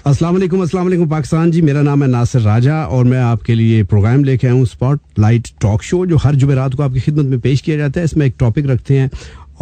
अस्सलाम वालेकुम पाकिस्तान जी। मेरा नाम है नासिर राजा और मैं आपके लिए प्रोग्राम लेके आया हूँ स्पॉटलाइट टॉक शो, जो हर जुमेरात को आपकी खिदमत में पेश किया जाता है। इसमें एक टॉपिक रखते हैं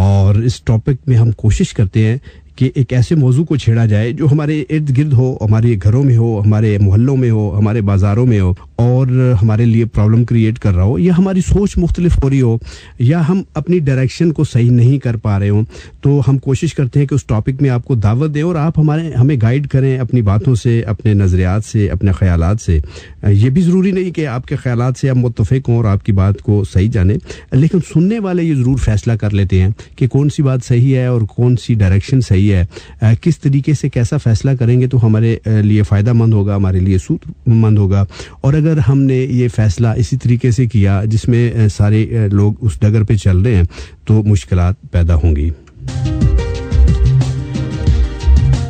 और इस टॉपिक में हम कोशिश करते हैं कि एक ऐसे मौजू को छेड़ा जाए जो हमारे इर्द गिर्द हो, हमारे घरों में हो, हमारे मोहल्लों में हो, हमारे बाज़ारों में हो और हमारे लिए प्रॉब्लम क्रिएट कर रहा हो, या हमारी सोच मुख्तलिफ हो रही हो, या हम अपनी डायरेक्शन को सही नहीं कर पा रहे हो। तो हम कोशिश करते हैं कि उस टॉपिक में आपको दावत दें और आप हमें गाइड करें अपनी बातों से, अपने नज़रियात से, अपने ख्यालात से। ये भी ज़रूरी नहीं कि आपके ख्यालात से आप मुत्तफ़िक हों और आपकी बात को सही जानें, लेकिन सुनने वाले ये ज़रूर फ़ैसला कर लेते हैं कि कौन सी बात सही है और कौन सी डायरेक्शन सही है। किस तरीके से कैसा फ़ैसला करेंगे तो हमारे लिए फ़ायदा मंद होगा, हमारे लिए सूदमंद होगा। और अगर हमने ये फ़ैसला इसी तरीके से किया जिसमें सारे लोग उस डगर पे चल रहे हैं तो मुश्किलात पैदा होंगी।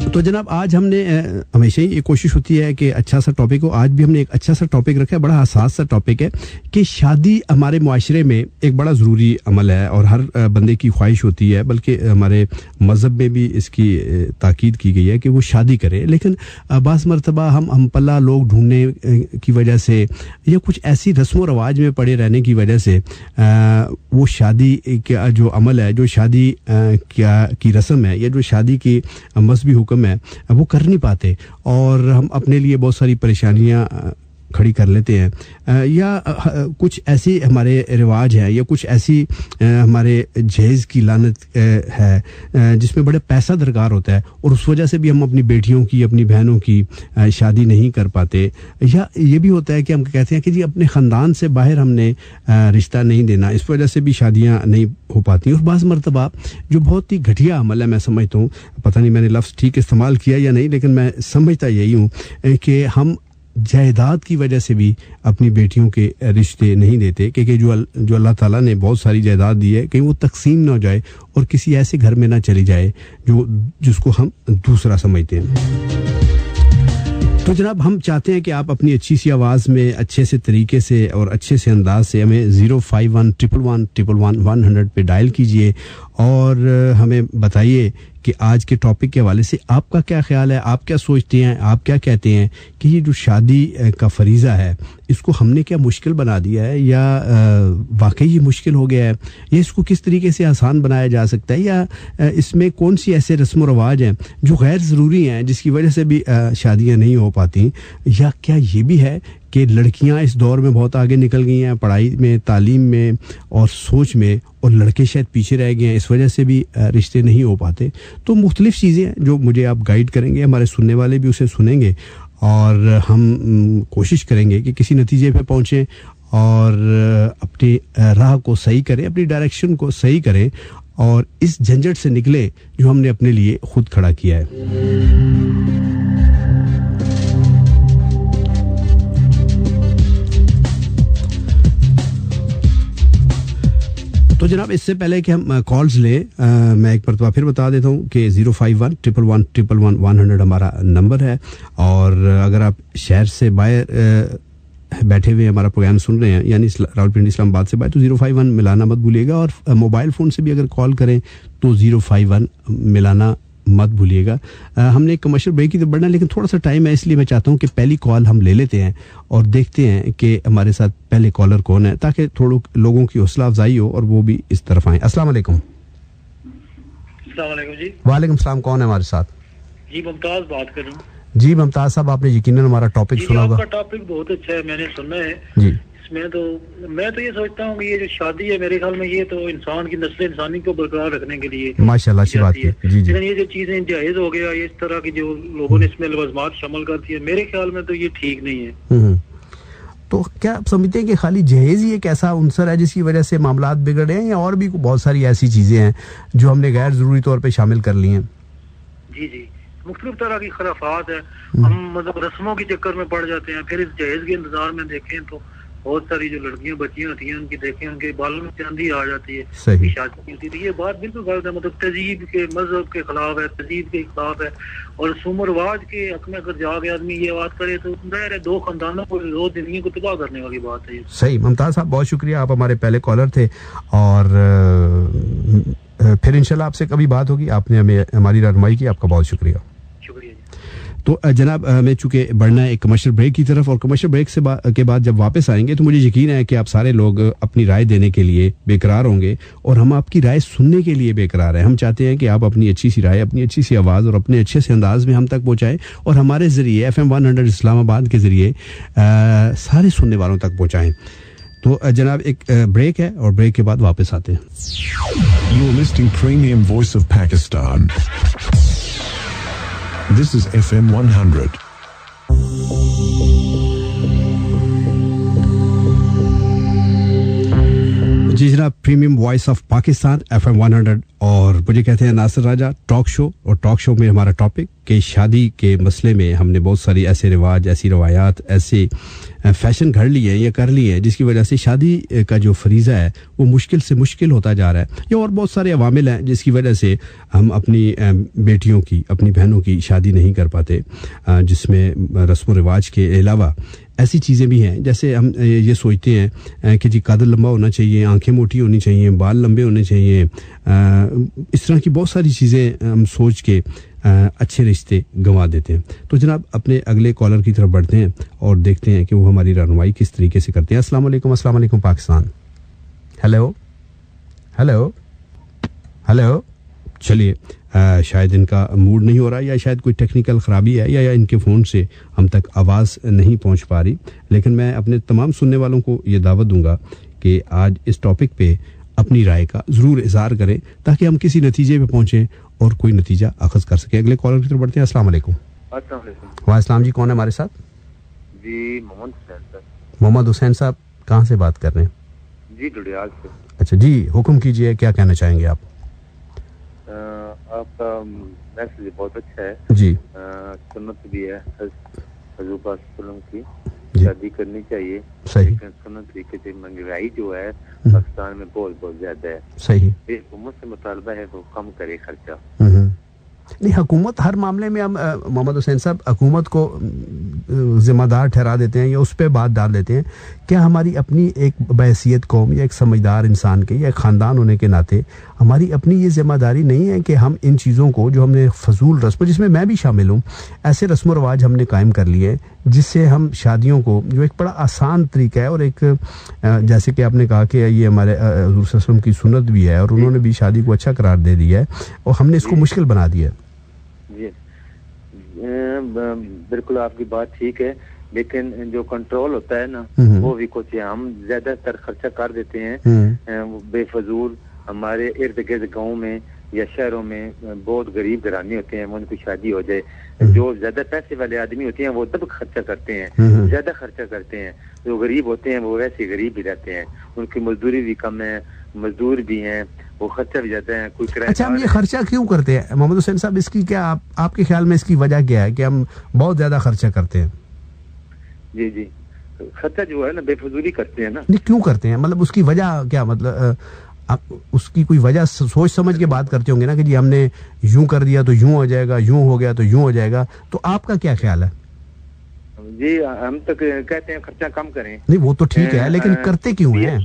तो जनाब, आज हमने हमेशा ही ये कोशिश होती है कि अच्छा सा टॉपिक हो। आज भी हमने एक अच्छा सा टॉपिक रखा है, बड़ा हसास सा टॉपिक है कि शादी हमारे मुआशरे में एक बड़ा ज़रूरी अमल है और हर बंदे की ख्वाहिश होती है, बल्कि हमारे मज़हब में भी इसकी ताकीद की गई है कि वो शादी करे। लेकिन बाज़ मरतबा हम पल्ला लोग ढूंढने की वजह से या कुछ ऐसी रस्म व रवाज में पड़े रहने की वजह से वो शादी का जो अमल है, जो शादी की रस्म है या जो शादी की मज़हबी हुक्म है, वो कर नहीं पाते और हम अपने लिए बहुत सारी परेशानियां खड़ी कर लेते हैं। या कुछ ऐसी हमारे रिवाज हैं या कुछ ऐसी हमारे जहेज़ की लानत है जिसमें बड़े पैसा दरकार होता है और उस वजह से भी हम अपनी बेटियों की, अपनी बहनों की शादी नहीं कर पाते। या ये भी होता है कि हम कहते हैं कि जी अपने ख़ानदान से बाहर हमने रिश्ता नहीं देना, इस वजह से भी शादियाँ नहीं हो पाती। और बाज़ मरतबा जो बहुत ही घटिया अमल है, मैं समझता हूँ, पता नहीं मैंने लफ्ज़ ठीक इस्तेमाल किया या नहीं, लेकिन मैं समझता यही हूँ कि हम जायदाद की वजह से भी अपनी बेटियों के रिश्ते नहीं देते, क्योंकि जो अल्लाह ताला ने बहुत सारी जायदाद दी है कहीं वो तकसीम ना हो जाए और किसी ऐसे घर में ना चली जाए जिसको हम दूसरा समझते हैं। तो जनाब, हम चाहते हैं कि आप अपनी अच्छी सी आवाज़ में अच्छे से तरीके से और अच्छे से अंदाज से हमें 0511111 पे डायल कीजिए और हमें बताइए कि आज के टॉपिक के हवाले से आपका क्या ख्याल है, आप क्या सोचते हैं, आप क्या कहते हैं कि ये जो शादी का फरीज़ा है इसको हमने क्या मुश्किल बना दिया है या वाकई ये मुश्किल हो गया है, या इसको किस तरीके से आसान बनाया जा सकता है, या इसमें कौन सी ऐसे रस्म व रवाज हैं जो गैर ज़रूरी हैं जिसकी वजह से भी शादियाँ नहीं हो पाती। या क्या ये भी है कि लड़कियां इस दौर में बहुत आगे निकल गई हैं पढ़ाई में, तालीम में और सोच में, और लड़के शायद पीछे रह गए हैं, इस वजह से भी रिश्ते नहीं हो पाते। तो मुख्तलिफ चीज़ें हैं जो मुझे आप गाइड करेंगे, हमारे सुनने वाले भी उसे सुनेंगे और हम कोशिश करेंगे कि किसी नतीजे पे पहुँचें और अपनी राह को सही करें, अपनी डायरेक्शन को सही करें और इस झंझट से निकले जो हमने अपने लिए खुद खड़ा किया है। तो जनाब, इससे पहले कि हम कॉल्स लें, मैं एक मरतबा फिर बता देता हूँ कि 0511111 हमारा नंबर है। और अगर आप शहर से बाहर बैठे हुए हमारा प्रोग्राम सुन रहे हैं, यानी रावलपिंडी इस्लामाबाद से बाहर, तो 051 मिलाना मत भूलिएगा। और मोबाइल फ़ोन से भी अगर कॉल करें तो 051 मिलाना मत भूलिएगा। हमने एक कमर्शियल ब्रेक की तरफ बढ़ना, लेकिन थोड़ा सा टाइम है, इसलिए मैं चाहता हूँ कि पहली कॉल हम ले लेते हैं और देखते हैं कि हमारे साथ पहले कॉलर कौन है, ताकि थोड़ा लोगों की हौसला अफजाई हो और वो भी इस तरफ आए। अस्सलाम वालेकुम। जी। वालेकुम सलाम। कौन है हमारे साथ? जी, मुमताज बात कर रहा हूँ। जी मुमताज साहब, आपने यकीनन हमारा टॉपिक सुना होगा। आपका टॉपिक बहुत अच्छा है, मैंने सुना है जी। इसमें तो मैं तो ये सोचता हूँ कि ये जो शादी है, मेरे ख्याल में ये तो इंसान की नस्ल इंसानी को बरकरार रखने के लिए माशाल्लाह अच्छी बात है। जी जी। लेकिन ये जो चीजें जायज हो गया, ये इस तरह की जो लोगों ने इसमें लवाजमात शामिल कर दिए, मेरे ख्याल में तो ये ठीक नहीं है। तो क्या आप समझते हैं कि खाली जहेज ही एक ऐसा उनसर है जिसकी वजह से मामलात बिगड़े हैं, या और भी बहुत सारी ऐसी चीजें हैं जो हमने गैर जरूरी तौर पे शामिल कर ली हैं? जी जी, मुख्तलिफ तरह की खराफात है। हम मतलब रस्मों के चक्कर में पड़ जाते हैं, फिर इस जहेज के इंतजार में देखें तो बहुत सारी जो लड़कियां बच्चियां होती हैं उनकी देखें, उनके बालों में चांदी आ जाती है, शादी होती है। ये बात बिल्कुल गलत है, मतलब तहजीब के, मजहब के खिलाफ है, तहजीब के खिलाफ है। और रसूम रिवाज के हक में अगर जाके आदमी ये बात करे तो जाहिर है दो खानदानों को, दो दुनिया को तबाह करने वाली बात है। सही। मुमताज साहब, बहुत शुक्रिया, आप हमारे पहले कॉलर थे और फिर इंशाल्लाह आपसे कभी बात होगी। आपने हमें हमारी रहनुमाई की, आपका बहुत शुक्रिया। तो जनाब मैं चूँकि बढ़ना है एक कमर्शियल ब्रेक की तरफ, और कमर्शियल ब्रेक के बाद जब वापस आएंगे तो मुझे यकीन है कि आप सारे लोग अपनी राय देने के लिए बेकरार होंगे, और हम आपकी राय सुनने के लिए बेकरार हैं। हम चाहते हैं कि आप अपनी अच्छी सी राय, अपनी अच्छी सी आवाज़ और अपने अच्छे से अंदाज में हम तक पहुँचाएँ, और हमारे ज़रिए FM 100 इस्लामाबाद के ज़रिए सारे सुनने वालों तक पहुँचाएँ। तो जनाब एक ब्रेक है, और ब्रेक के बाद वापस आते हैं। You're listening Premium Voice of Pakistan. This is FM 100. जी जनाब, premium voice of Pakistan FM 100, और मुझे कहते हैं नासिर राजा टॉक शो। और टॉक शो में हमारा टॉपिक कि शादी के मसले में हमने बहुत सारी ऐसे रिवाज, ऐसी रवायात, ऐसे फैशन घड़ लिए हैं या कर लिए हैं जिसकी वजह से शादी का जो फरीज़ा है वो मुश्किल से मुश्किल होता जा रहा है, या और बहुत सारे अवामिल हैं जिसकी वजह से हम अपनी बेटियों की, अपनी बहनों की शादी नहीं कर पाते, जिसमें रस्म व रिवाज के अलावा ऐसी चीज़ें भी हैं जैसे हम ये सोचते हैं कि जी कद लंबा होना चाहिए, आंखें मोटी होनी चाहिए, बाल लंबे होने चाहिए, इस तरह की बहुत सारी चीज़ें हम सोच के अच्छे रिश्ते गंवा देते हैं। तो जनाब अपने अगले कॉलर की तरफ बढ़ते हैं और देखते हैं कि वो हमारी रहनुमाई किस तरीके से करते हैं। अस्सलाम वालेकुम पाकिस्तान। Hello hello hello. चलिए शायद इनका मूड नहीं हो रहा, या शायद कोई टेक्निकल ख़राबी है, या इनके फ़ोन से हम तक आवाज़ नहीं पहुंच पा रही। लेकिन मैं अपने तमाम सुनने वालों को ये दावत दूंगा कि आज इस टॉपिक पे अपनी राय का ज़रूर इज़हार करें ताकि हम किसी नतीजे पे पहुँचें और कोई नतीजा अखज़ कर सके। अगले कॉलर की तरफ बढ़ते हैं। अस्सलाम वालेकुम। वालेकुम जी, कौन है हमारे साथ? जी मोहम्मद हुसैन साहब। मोहम्मद हुसैन साहब कहाँ से बात कर रहे हैं? जी डुडियाल से। अच्छा जी, हुक्म कीजिए, क्या कहना चाहेंगे आप? आपका मैसेज बहुत अच्छा है जी। सुन्नत भी है हज़ूर पाक सल्लल्लाहु अलैहि वसल्लम की शादी करनी चाहिए, सही। लेकिन सुन्नत तरीके से महंगाई जो है पाकिस्तान में बहुत ज्यादा है। सही। हुकूमत से मुतालबा है वो कम करे खर्चा। नहीं, हुकूमत हर मामले में हम मोहम्मद हुसैन साहब हुकूमत को जिम्मेदार ठहरा देते हैं या उस पर बात डाल देते हैं। क्या हमारी अपनी एक बहैसियत कौम या एक समझदार इंसान के या एक ख़ानदान होने के नाते हमारी अपनी ये जिम्मेदारी नहीं है कि हम इन चीज़ों को जो हमने फजूल रस्म, जिसमें मैं भी शामिल हूँ, ऐसे रस्म व रवाज हमने कायम कर लिए जिससे हम शादियों को, जो एक बड़ा आसान तरीका है और एक जैसे कि आपने कहा कि ये हमारे हुज़ूर सल्लल्लाहु अलैहि वसल्लम की सुन्नत भी है और उन्होंने भी शादी को अच्छा करार दे दिया है और हमने इसको मुश्किल बना दिया है। बिल्कुल आपकी बात ठीक है, लेकिन जो कंट्रोल होता है ना वो भी कुछ है। हम ज्यादातर खर्चा कर देते हैं बेफजूल। हमारे इर्द गिर्द गाँव में या शहरों में बहुत गरीब घराने होते हैं, उनकी शादी हो जाए, जो ज्यादा पैसे वाले आदमी होते हैं वो तब खर्चा करते हैं, ज्यादा खर्चा करते हैं। जो गरीब होते हैं वो वैसे गरीब भी रहते हैं, उनकी मजदूरी भी कम है, मजदूर भी हैं, वो खर्चा भी जाता है। कोई अच्छा, हम ये खर्चा क्यों करते हैं मोहम्मद हुसैन साहब? इसकी क्या आपके ख्याल में इसकी वजह क्या है कि हम बहुत ज्यादा खर्चा करते हैं? जी जी, खर्चा जो है ना बेफजूली करते हैं ना। नहीं, क्यों करते हैं? मतलब उसकी वजह क्या, मतलब आप उसकी कोई वजह सोच समझ के बात करते होंगे ना कि जी हमने यूं कर दिया तो यूं हो जाएगा, यूं हो गया तो यूं हो जाएगा। तो आपका क्या ख्याल है? जी हम तो कहते हैं खर्चा कम करें। नहीं वो तो ठीक है, लेकिन करते क्यों हैं?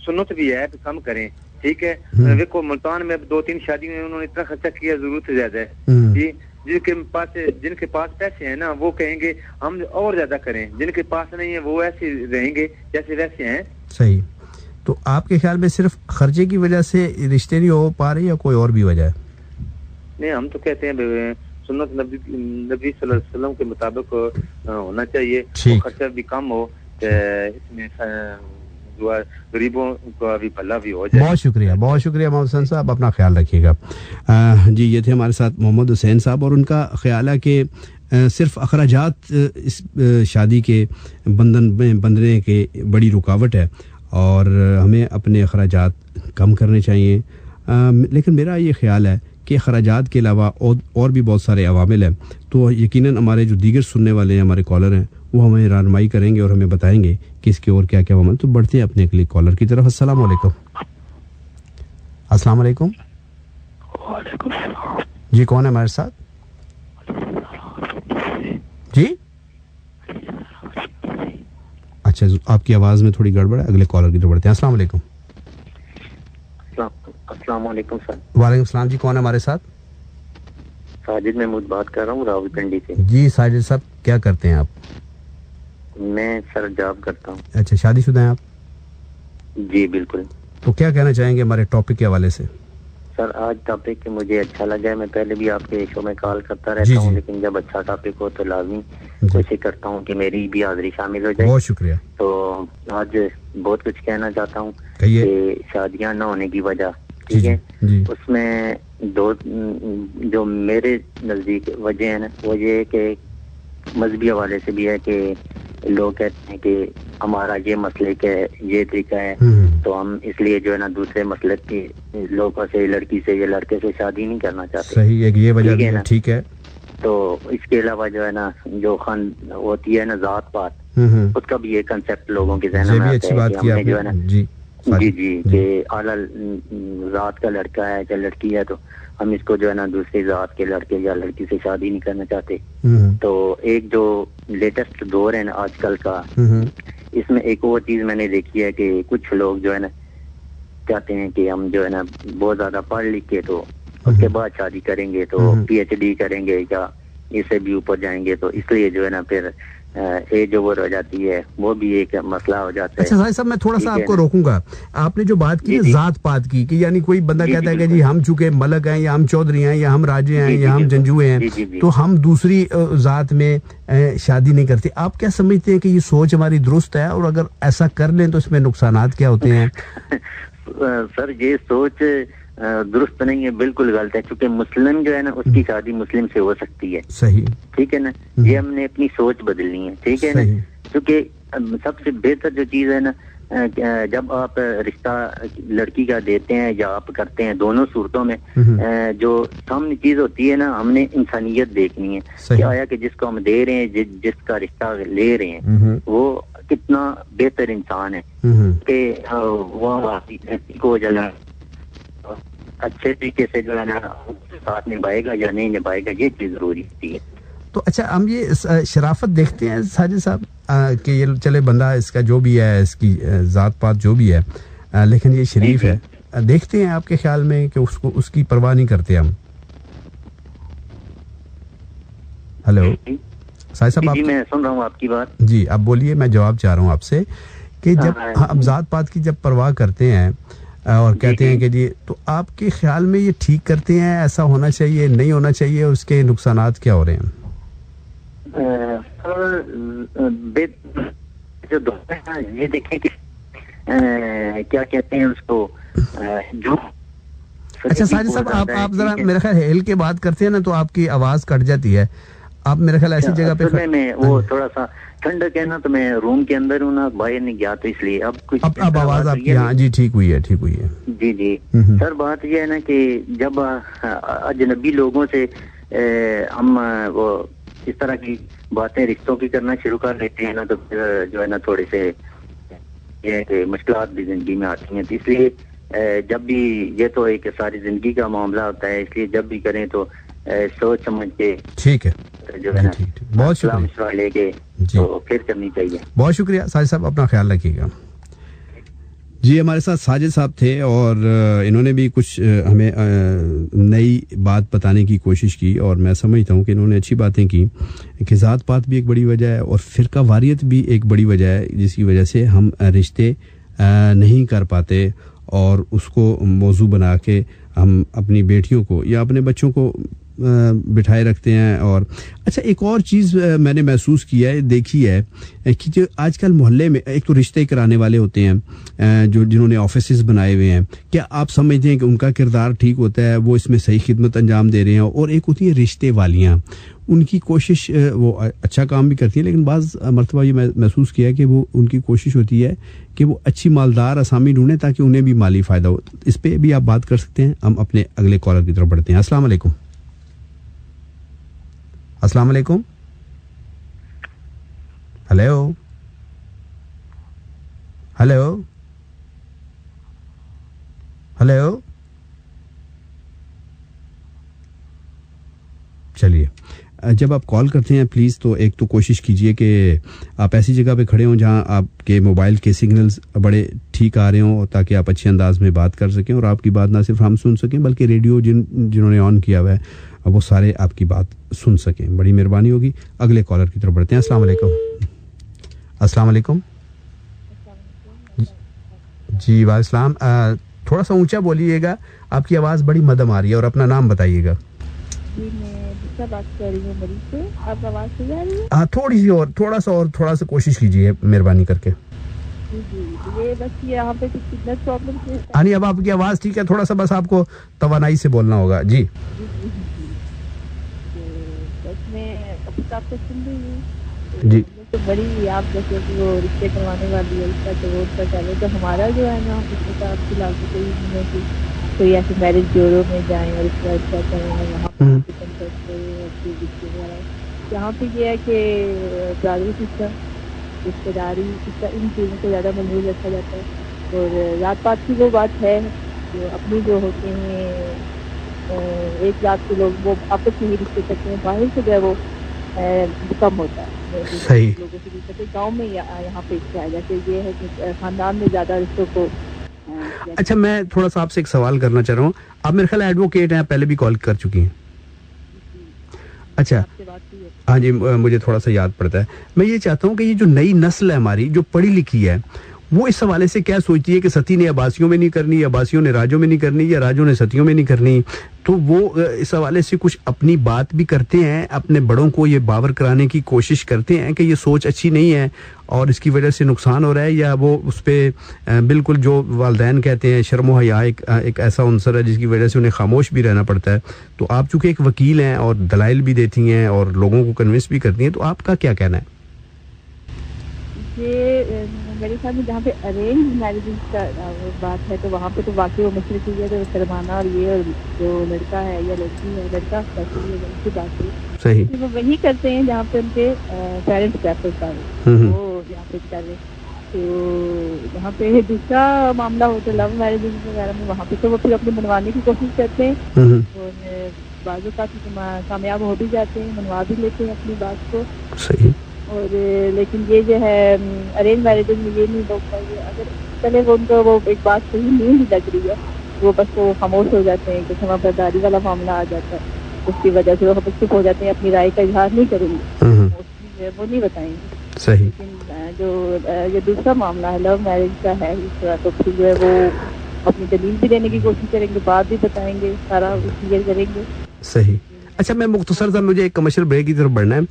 सुन्नत भी है तो कम करें, ठीक है। देखो मुल्तान में 2-3 शादी में उन्होंने इतना खर्चा किया, जरूरत से ज्यादा है जी। जिनके पास पैसे हैं ना वो कहेंगे हम और ज्यादा करें, जिनके पास नहीं है वो ऐसे रहेंगे जैसे वैसे हैं। सही। तो आपके ख्याल में सिर्फ खर्चे की वजह से रिश्ते नहीं हो पा रहे या कोई और भी वजह है? नहीं, हम तो कहते हैं सुन्नत नबी सल्लल्लाहु अलैहि वसल्लम के मुताबिक होना चाहिए, खर्चा भी कम हो, इसमें गरीबों का भी भला भी हो जाए। बहुत शुक्रिया मोहम्मद हुसैन साहब, अपना ख्याल रखिएगा। जी, ये थे हमारे साथ मोहम्मद हुसैन साहब और उनका ख्याल है कि सिर्फ अखराजात इस शादी के बंधन में बंधने के बड़ी रुकावट है और हमें अपने अखराजात कम करने चाहिए। लेकिन मेरा ये ख्याल है कि अखराजात के अलावा और भी बहुत सारे अवामिल हैं। तो यकीनन हमारे जो दीगर सुनने वाले हैं, हमारे कॉलर हैं, वो हमें रहनुमाई करेंगे और हमें बताएंगे कि इसके और क्या क्या अवामिल। तो बढ़ते हैं अपने अगले कॉलर की तरफ। अस्सलाम वालेकुम। अस्सलाम वालेकुम। जी, कौन है हमारे साथ? जी अच्छा, आपकी आवाज़ में थोड़ी गड़बड़ है। अगले कॉलर की तरफ बढ़ते हैं। अस्सलाम वालेकुम। अस्सलाम वालेकुम सर। वालेकुम सलाम जी, कौन है हमारे साथ? साजिद महमूद बात कर रहा हूँ रावलपिंडी से। जी साजिद साहब, क्या करते हैं आप? मैं सर जॉब करता हूँ। अच्छा, शादीशुदा हैं आप? जी बिल्कुल। तो क्या कहना चाहेंगे हमारे टॉपिक के हवाले से? सर आज टॉपिक मुझे अच्छा लगा है। मैं पहले भी आपके शो में कॉल करता रहता हूँ, लेकिन जब अच्छा टॉपिक हो तो लाजमी कोशिश करता हूँ कि मेरी भी हाजिरी शामिल हो जाए। बहुत शुक्रिया। तो आज बहुत कुछ कहना चाहता हूँ कि शादियाँ न होने की वजह, ठीक है, उसमें दो जो मेरे नजदीक वजह है ना, वो ये है कि मजहबी हवाले से भी है कि लोग कहते हैं कि हमारा ये मसले के ये तरीका है, तो हम इसलिए जो है ना दूसरे मसले के लोगों से, लड़की से या लड़के से शादी नहीं करना चाहते। सही, एक ये वजह है, ठीक है। तो इसके अलावा जो है ना जो खान होती है ना जात पात, उसका भी ये कंसेप्ट लोगों के जहन में आता है कि हमने जो है ना जी कि आला जात का लड़का है या लड़की है तो हम इसको जो है ना दूसरी जात के लड़के या लड़की से शादी नहीं करना चाहते। तो एक जो लेटेस्ट दौर है ना आजकल का, इसमें एक और चीज मैंने देखी है कि कुछ लोग जो है ना चाहते हैं कि हम जो है ना बहुत ज्यादा पढ़ लिख के तो उसके बाद शादी करेंगे, तो PhD करेंगे या इससे भी ऊपर जाएंगे, तो इसलिए जो है ना फिर एज ओवर हो जाती है, वो भी एक मसला हो जाता है। अच्छा साहिब साहब, मैं थोड़ा सा आपको रोकूंगा। आपने जो बात की जात पात की यानी कोई बंदा कहता है कि जी हम चूंकि मलक हैं या हम चौधरी हैं या हम राजे हैं या हम जंजुए हैं, तो हम दूसरी जात में शादी नहीं करते। आप क्या समझते हैं कि ये सोच हमारी दुरुस्त है, और अगर ऐसा कर लें तो इसमें नुकसानात क्या होते हैं? सर ये सोच दुरुस्त नहीं है, बिल्कुल गलत है, क्योंकि मुस्लिम जो है ना उसकी शादी मुस्लिम से हो सकती है। सही, ठीक है ना, ये हमने अपनी सोच बदलनी है, ठीक है ना, क्योंकि सबसे बेहतर जो चीज है ना, जब आप रिश्ता लड़की का देते हैं या आप करते हैं, दोनों सूरतों में जो सामने चीज होती है ना, हमने इंसानियत देखनी है कि आया कि जिसको हम दे रहे हैं, जिसका रिश्ता ले रहे हैं, वो कितना बेहतर इंसान है कि वो को जला अच्छे तरीके से जो है ना साथ निभाएगा या नहीं निभाएगा, ये चीज जरूरी होती है। तो अच्छा, हम ये शराफत देखते हैं साजिद साहब कि ये चले बंदा इसका जो भी है, इसकी जात पात जो भी है, लेकिन ये शरीफ है, देखते हैं आपके ख्याल में कि उसको उसकी परवाह नहीं करते हम? हेलो साजिद साहब, जी मैं सुन रहा हूँ आपकी बात। जी आप बोलिए, मैं जवाब चाह रहा हूँ आपसे कि जब हम जात पात की जब परवाह करते हैं और कहते हैं कि जी, तो आपके ख्याल में ये ठीक करते हैं, ऐसा होना चाहिए, नहीं होना चाहिए, और उसके नुकसानात क्या हो रहे हैं? जो दोस्त है ये देखें कि क्या कहते हैं उसको जो। अच्छा साजिद साहब, आप जरा मेरे ख्याल हेल के बात करते हैं ना, तो आपकी आवाज कट जाती है। आप मेरे ख्याल ऐसी जगह पे मैं वो थोड़ा सा ठंडक है ना, तो मैं रूम के अंदर हूँ ना, बाहर नहीं गया, तो इसलिए अब कुछ अब आवाज आपकी, हाँ जी ठीक हुई है, ठीक हुई है। जी जी सर, बात ये है ना कि जब अजनबी लोगों से हम वो इस तरह की बातें रिश्तों की करना शुरू कर लेते हैं ना, तो फिर जो है ना थोड़े से ये है कि मुश्किलात भी जिंदगी में आती हैं। तो इसलिए जब भी, ये तो एक सारी जिंदगी का मामला होता है, इसलिए जब भी करें तो सोच समझ के, ठीक है, जो है ना बहुत शुक्रिया लेके तो फिर करनी चाहिए। बहुत शुक्रिया साजिद साहब, अपना ख्याल रखिएगा। जी हमारे साथ साजिद साहब थे और इन्होंने भी कुछ हमें नई बात बताने की कोशिश की, और मैं समझता हूँ कि इन्होंने अच्छी बातें की कि ज़ात पात भी एक बड़ी वजह है और फ़िरका वारियत भी एक बड़ी वजह है, जिसकी वजह से हम रिश्ते नहीं कर पाते और उसको मौजू बना के हम अपनी बेटियों को या अपने बच्चों को बिठाए रखते हैं। और अच्छा, एक और चीज़ मैंने महसूस किया है, देखी है कि जो आजकल मोहल्ले में एक तो रिश्ते कराने वाले होते हैं जो जिन्होंने ऑफिसेस बनाए हुए हैं, क्या आप समझते हैं कि उनका किरदार ठीक होता है, वो इसमें सही खिदमत अंजाम दे रहे हैं? और एक होती है रिश्ते वालियाँ, उनकी कोशिश, वो अच्छा काम भी करती हैं, लेकिन बाज़ मरतबा ये महसूस किया है कि वो उनकी कोशिश होती है कि वो अच्छी मालदार असामी ढूंढें ताकि उन्हें भी माली फ़ायदा हो। इस पर भी आप बात कर सकते हैं। हम अपने अगले कॉलर की तरफ बढ़ते हैं। अस्सलाम वालेकुम। अस्सलाम वालेकुम। हेलो हेलो हेलो, चलिए, जब आप कॉल करते हैं प्लीज़ तो एक तो कोशिश कीजिए कि आप ऐसी जगह पे खड़े हों जहां आपके मोबाइल के सिग्नल्स बड़े ठीक ठीक आ रहे हों ताकि आप अच्छे अंदाज में बात कर सकें और आपकी बात ना सिर्फ हम सुन सकें बल्कि रेडियो जिन्होंने ऑन किया हुआ है वो सारे आपकी बात सुन सकें। बड़ी मेहरबानी होगी। अगले कॉलर की तरफ बढ़ते हैं। अस्सलाम वालेकुम। अस्सलाम वालेकुम जी। वालेकुम। थोड़ा सा ऊंचा बोलिएगा, आपकी आवाज़ बड़ी मध्यम आ रही है और अपना नाम बताइएगा। जी मैं दिशा बात कर रही हूँ मरीज से। आप आवाज़ सही आ रही है? हाँ थोड़ी सी और थोड़ा सा कोशिश कीजिए मेहरबानी करके। जी ये बस यहाँ पे कुछ सिग्नल प्रॉब्लम है। हाँ नहीं अब आपकी आवाज़ ठीक है, थोड़ा सा बस आपको तवानाई से बोलना होगा जी। बस मैं आपको सुन रही हूँ जी। तो बड़ी आप जैसे कि वो रिश्ते करवाने वाली है उसका तो वो उसका चले तो हमारा जो है ना उसके साथ फिलहाल तो कोई नहीं है कि कोई ऐसे मैरिज ब्यूरो में जाएं और उसके बाद क्या करें वहाँ पर यहाँ पे ये है कि ब्रादरी सिस्टम रिश्तेदारी इन चीज़ों को ज़्यादा मंजूर रखा जाता है और जात पात की वो बात है जो अपनी जो होते हैं एक जात के लोग वो आपस में ही रिश्ते करते हैं, बाहर से जो है वो कम होता है सही लोगों के बीच गाँव में यहाँ पे क्या है जैसे ये है कि खानदान में ज़्यादा रिश्तों को। अच्छा मैं थोड़ा सा आपसे एक सवाल करना चाह रहा हूँ। आप मेरे ख्याल एडवोकेट हैं, पहले भी कॉल कर चुकी हैं। अच्छा हाँ जी मुझे थोड़ा सा याद पड़ता है। मैं ये चाहता हूँ कि ये जो नई नस्ल है हमारी जो पढ़ी लिखी है वो इस हवाले से क्या सोचती है कि सती ने अब्बासियों में नहीं करनी, अब्बासियों ने राजों में नहीं करनी या राजों ने सतियों में नहीं करनी, तो वो इस हवाले से कुछ अपनी बात भी करते हैं, अपने बड़ों को ये बावर कराने की कोशिश करते हैं कि ये सोच अच्छी नहीं है और इसकी वजह से नुकसान हो रहा है, या वो उस पर बिल्कुल जो वालदैन कहते हैं शर्म व हया एक ऐसा अंसर है जिसकी वजह से उन्हें खामोश भी रहना पड़ता है। तो आप चूँकि एक वकील हैं और दलाइल भी देती हैं और लोगों को कन्विंस भी करती हैं, तो आपका क्या कहना है? ये मेरे ख्याल में जहाँ पे अरेंज मैरिज का बात है तो वहाँ पे तो वाकई वो मसले की है तो शर्माना और ये और जो लड़का है या लड़की है लड़का की बात है सही वो वही करते हैं जहाँ पे उनके पेरेंट्स प्रेफर कर रहे वो यहाँ पे कर रहे। तो यहाँ पे दूसरा मामला होता है लव मैरिज वगैरह में, वहाँ पे तो वो फिर अपने मनवाने की कोशिश करते हैं और बाजू काफी कामयाब हो भी जाते हैं, मनवा भी लेते हैं अपनी बात को। सही। और लेकिन ये जो है अरेंज मैरिजेज में ये नहीं लोग चाहिए अगर चले वो उनको वो एक बात सही नहीं लग रही है वो बस वो खामोश हो जाते हैं कि क्षमाबरदारी वाला मामला आ जाता है, उसकी वजह से वो चुप हो जाते हैं, अपनी राय का इजहार नहीं करेंगे, वो नहीं बताएंगे। सही। लेकिन जो ये दूसरा मामला है लव मैरिज का है इस तरह तो फिर जो है वो अपनी दलील भी देने की कोशिश करेंगे, बात भी बताएंगे, सारा क्लियर करेंगे। सही। अच्छा मैं मुख्तसर सा मुझे एक कमर्शियल ब्रेक की तरफ बढ़ना है।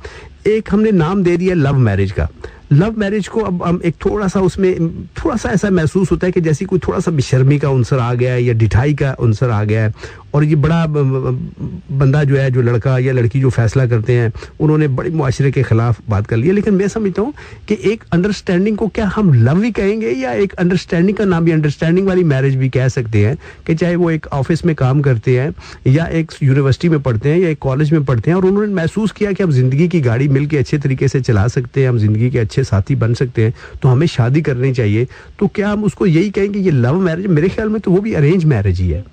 एक हमने नाम दे दिया लव मैरिज का। लव मैरिज को अब हम एक थोड़ा सा उसमें थोड़ा सा ऐसा महसूस होता है कि जैसे कोई थोड़ा सा बेशर्मी का अंसर आ गया है या ढिठाई का अंसर आ गया है और ये बड़ा बंदा जो है जो लड़का या लड़की जो फैसला करते हैं उन्होंने बड़ी मुआशरे के खिलाफ बात कर ली है। लेकिन मैं समझता हूँ कि एक अंडरस्टैंडिंग को क्या हम लव ही कहेंगे या एक अंडरस्टैंडिंग का नाम भी अंडरस्टैंडिंग वाली मैरिज भी कह सकते हैं कि चाहे वो एक ऑफिस में काम करते हैं या एक यूनिवर्सिटी में पढ़ते हैं या एक कॉलेज में पढ़ते हैं और उन्होंने महसूस किया कि हम जिंदगी की गाड़ी मिलकर अच्छे तरीके से चला सकते हैं, हम जिंदगी के अच्छे साथी बन सकते हैं, तो हमें शादी करनी चाहिए। तो क्या हम उसको यही कहेंगे ये लव मैरिज? मेरे ख्याल में तो वो भी अरेंज मैरिज ही है।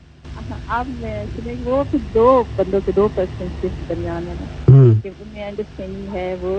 आप वो फिर दो बंदों के दो पर्सन के दरमियान है ना कि उनमें अंडरस्टैंडिंग है, वो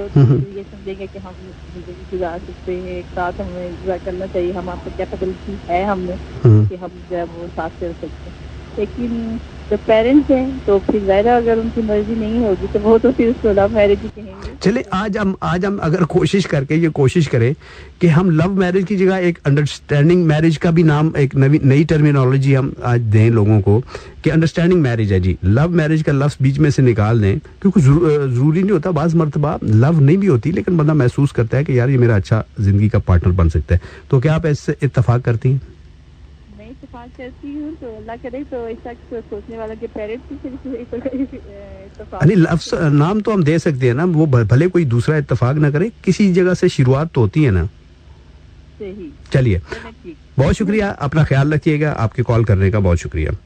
ये समझेंगे कि हम जिंदगी गुजार सकते हैं, एक साथ हमें एंजॉय करना चाहिए, हम आपको कैपेबिलिटी है हमने कि हम जो है वो साथ कर सकते हैं। लेकिन जो पेरेंट्स हैं तो फिर ज़ाहिर अगर उनकी मर्जी नहीं होगी तो वो तो फिर उसको लव मैरिज ही कहेंगे। चले आज हम अगर कोशिश करें कि हम लव मैरिज की जगह एक अंडरस्टैंडिंग मैरिज का भी नाम एक नई टर्मिनोलॉजी हम आज दें लोगों को कि अंडरस्टैंडिंग मैरिज है जी, लव मैरिज का लफ्ज़ बीच में से निकाल दें, क्योंकि ज़रूरी नहीं होता, बाज़ मर्तबा लव नहीं भी होती लेकिन बंदा महसूस करता है कि यार ये मेरा अच्छा ज़िंदगी का पार्टनर बन सकता है। तो क्या आप इससे इत्तफाक करती हैं? इत्तेफाक करती हूँ तो अल्लाह करे तो ऐसा सोचने वाला के पेरेंट्स नहीं लफ्ज़ नाम तो हम दे सकते हैं ना, वो भले कोई दूसरा इत्तेफाक ना करे, किसी जगह से शुरुआत तो होती है ना। चलिए बहुत शुक्रिया, अपना ख्याल रखिएगा, आपके कॉल करने का बहुत शुक्रिया।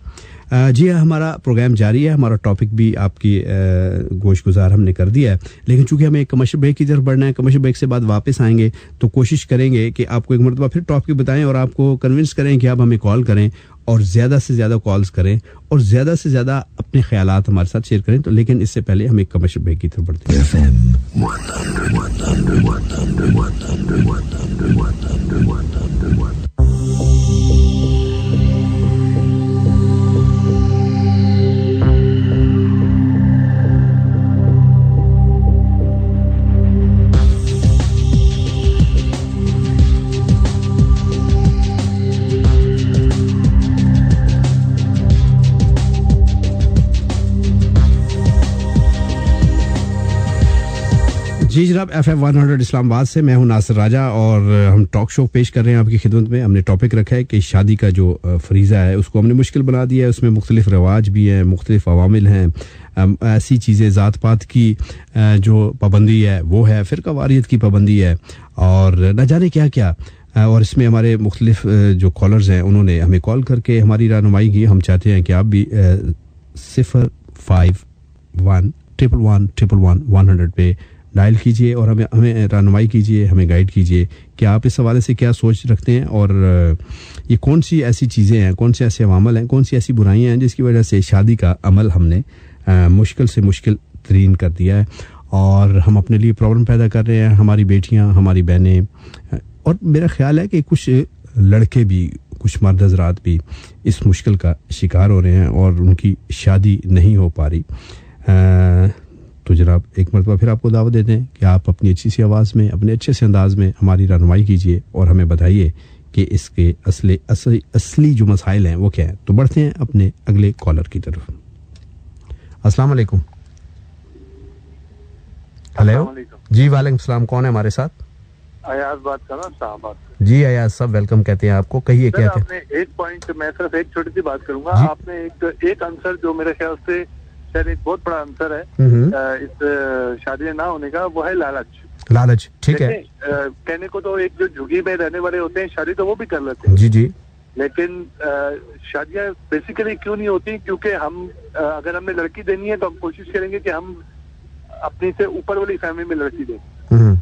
जी हाँ, हमारा प्रोग्राम जारी है, हमारा टॉपिक भी आपकी गोशगुजार हमने कर दिया है, लेकिन चूंकि हमें कमर्शियल ब्रेक की तरफ बढ़ना है, कमर्शियल ब्रेक से बाद वापस आएंगे तो कोशिश करेंगे कि आपको एक मरतबा फिर टॉपिक बताएं और आपको कन्विंस करें कि आप हमें कॉल करें और ज़्यादा से ज़्यादा कॉल्स करें और ज़्यादा से ज़्यादा अपने ख्यालात हमारे साथ शेयर करें। तो लेकिन इससे पहले हम एक कमर्शियल ब्रेक की तरफ बढ़ते हैं। जी जनाब, FM 100 इस्लामाबाद से मैं हूं नासिर राजा और हम टॉक शो पेश कर रहे हैं आपकी खिदमत में। हमने टॉपिक रखा है कि शादी का जो फरीज़ा है उसको हमने मुश्किल बना दिया है। उसमें मुख्तलिफ रवाज भी हैं, मुख्तलिफ अवामिल हैं, ऐसी चीज़ें ज़ात पात की जो पाबंदी है वो है, फ़िरका वारियत की पाबंदी है और न जाने क्या क्या। और इसमें हमारे मुख्तलिफ जो कॉलर्स हैं उन्होंने हमें कॉल करके हमारी रहनुमाई की। हम चाहते हैं कि आप भी 05111111100 पे डायल कीजिए और हमें रहनुमाई कीजिए, हमें गाइड कीजिए कि आप इस हवाले से क्या सोच रखते हैं और ये कौन सी ऐसी चीज़ें हैं, कौन से ऐसे अवामल हैं, कौन सी ऐसी बुराइयां हैं जिसकी वजह से शादी का अमल हमने मुश्किल से मुश्किल तरीन कर दिया है और हम अपने लिए प्रॉब्लम पैदा कर रहे हैं, हमारी बेटियां, हमारी बहनें। और मेरा ख्याल है कि कुछ लड़के भी, कुछ मर्द हज़रात भी इस मुश्किल का शिकार हो रहे हैं और उनकी शादी नहीं हो पा रही। तो जनाब एक मरतबा फिर आपको दावत देते हैं कि आप अपनी अच्छी सी आवाज़ में, अपने अच्छे से अंदाज में हमारी रहनुमाई कीजिए और हमें बताइए कि इसके असली जो मसाइल हैं वो क्या हैं। तो बढ़ते हैं अपने अगले कॉलर की तरफ। अस्सलाम वालेकुम। हेलो जी, वालेकुम सलाम। कौन है हमारे साथ? अयाज बात कर रहा हूँ शाहबाद। जी अयाज साहब, वेलकम कहते हैं आपको। कहिए क्या थे? आपने एक पॉइंट, मैं सिर्फ एक छोटी सी बात करूंगा। आपने एक आंसर जो मेरे ख्याल से शायद एक बहुत बड़ा आंसर है इस शादी ना होने का, वो है लालच। लालच, ठीक है। कहने को तो एक जो झुग्गी में रहने वाले होते हैं शादी तो वो भी कर लेते हैं, जी जी, लेकिन शादियां बेसिकली क्यों नहीं होती? क्योंकि हम अगर हमें लड़की देनी है तो हम कोशिश करेंगे कि हम अपनी से ऊपर वाली फैमिली में लड़की दें,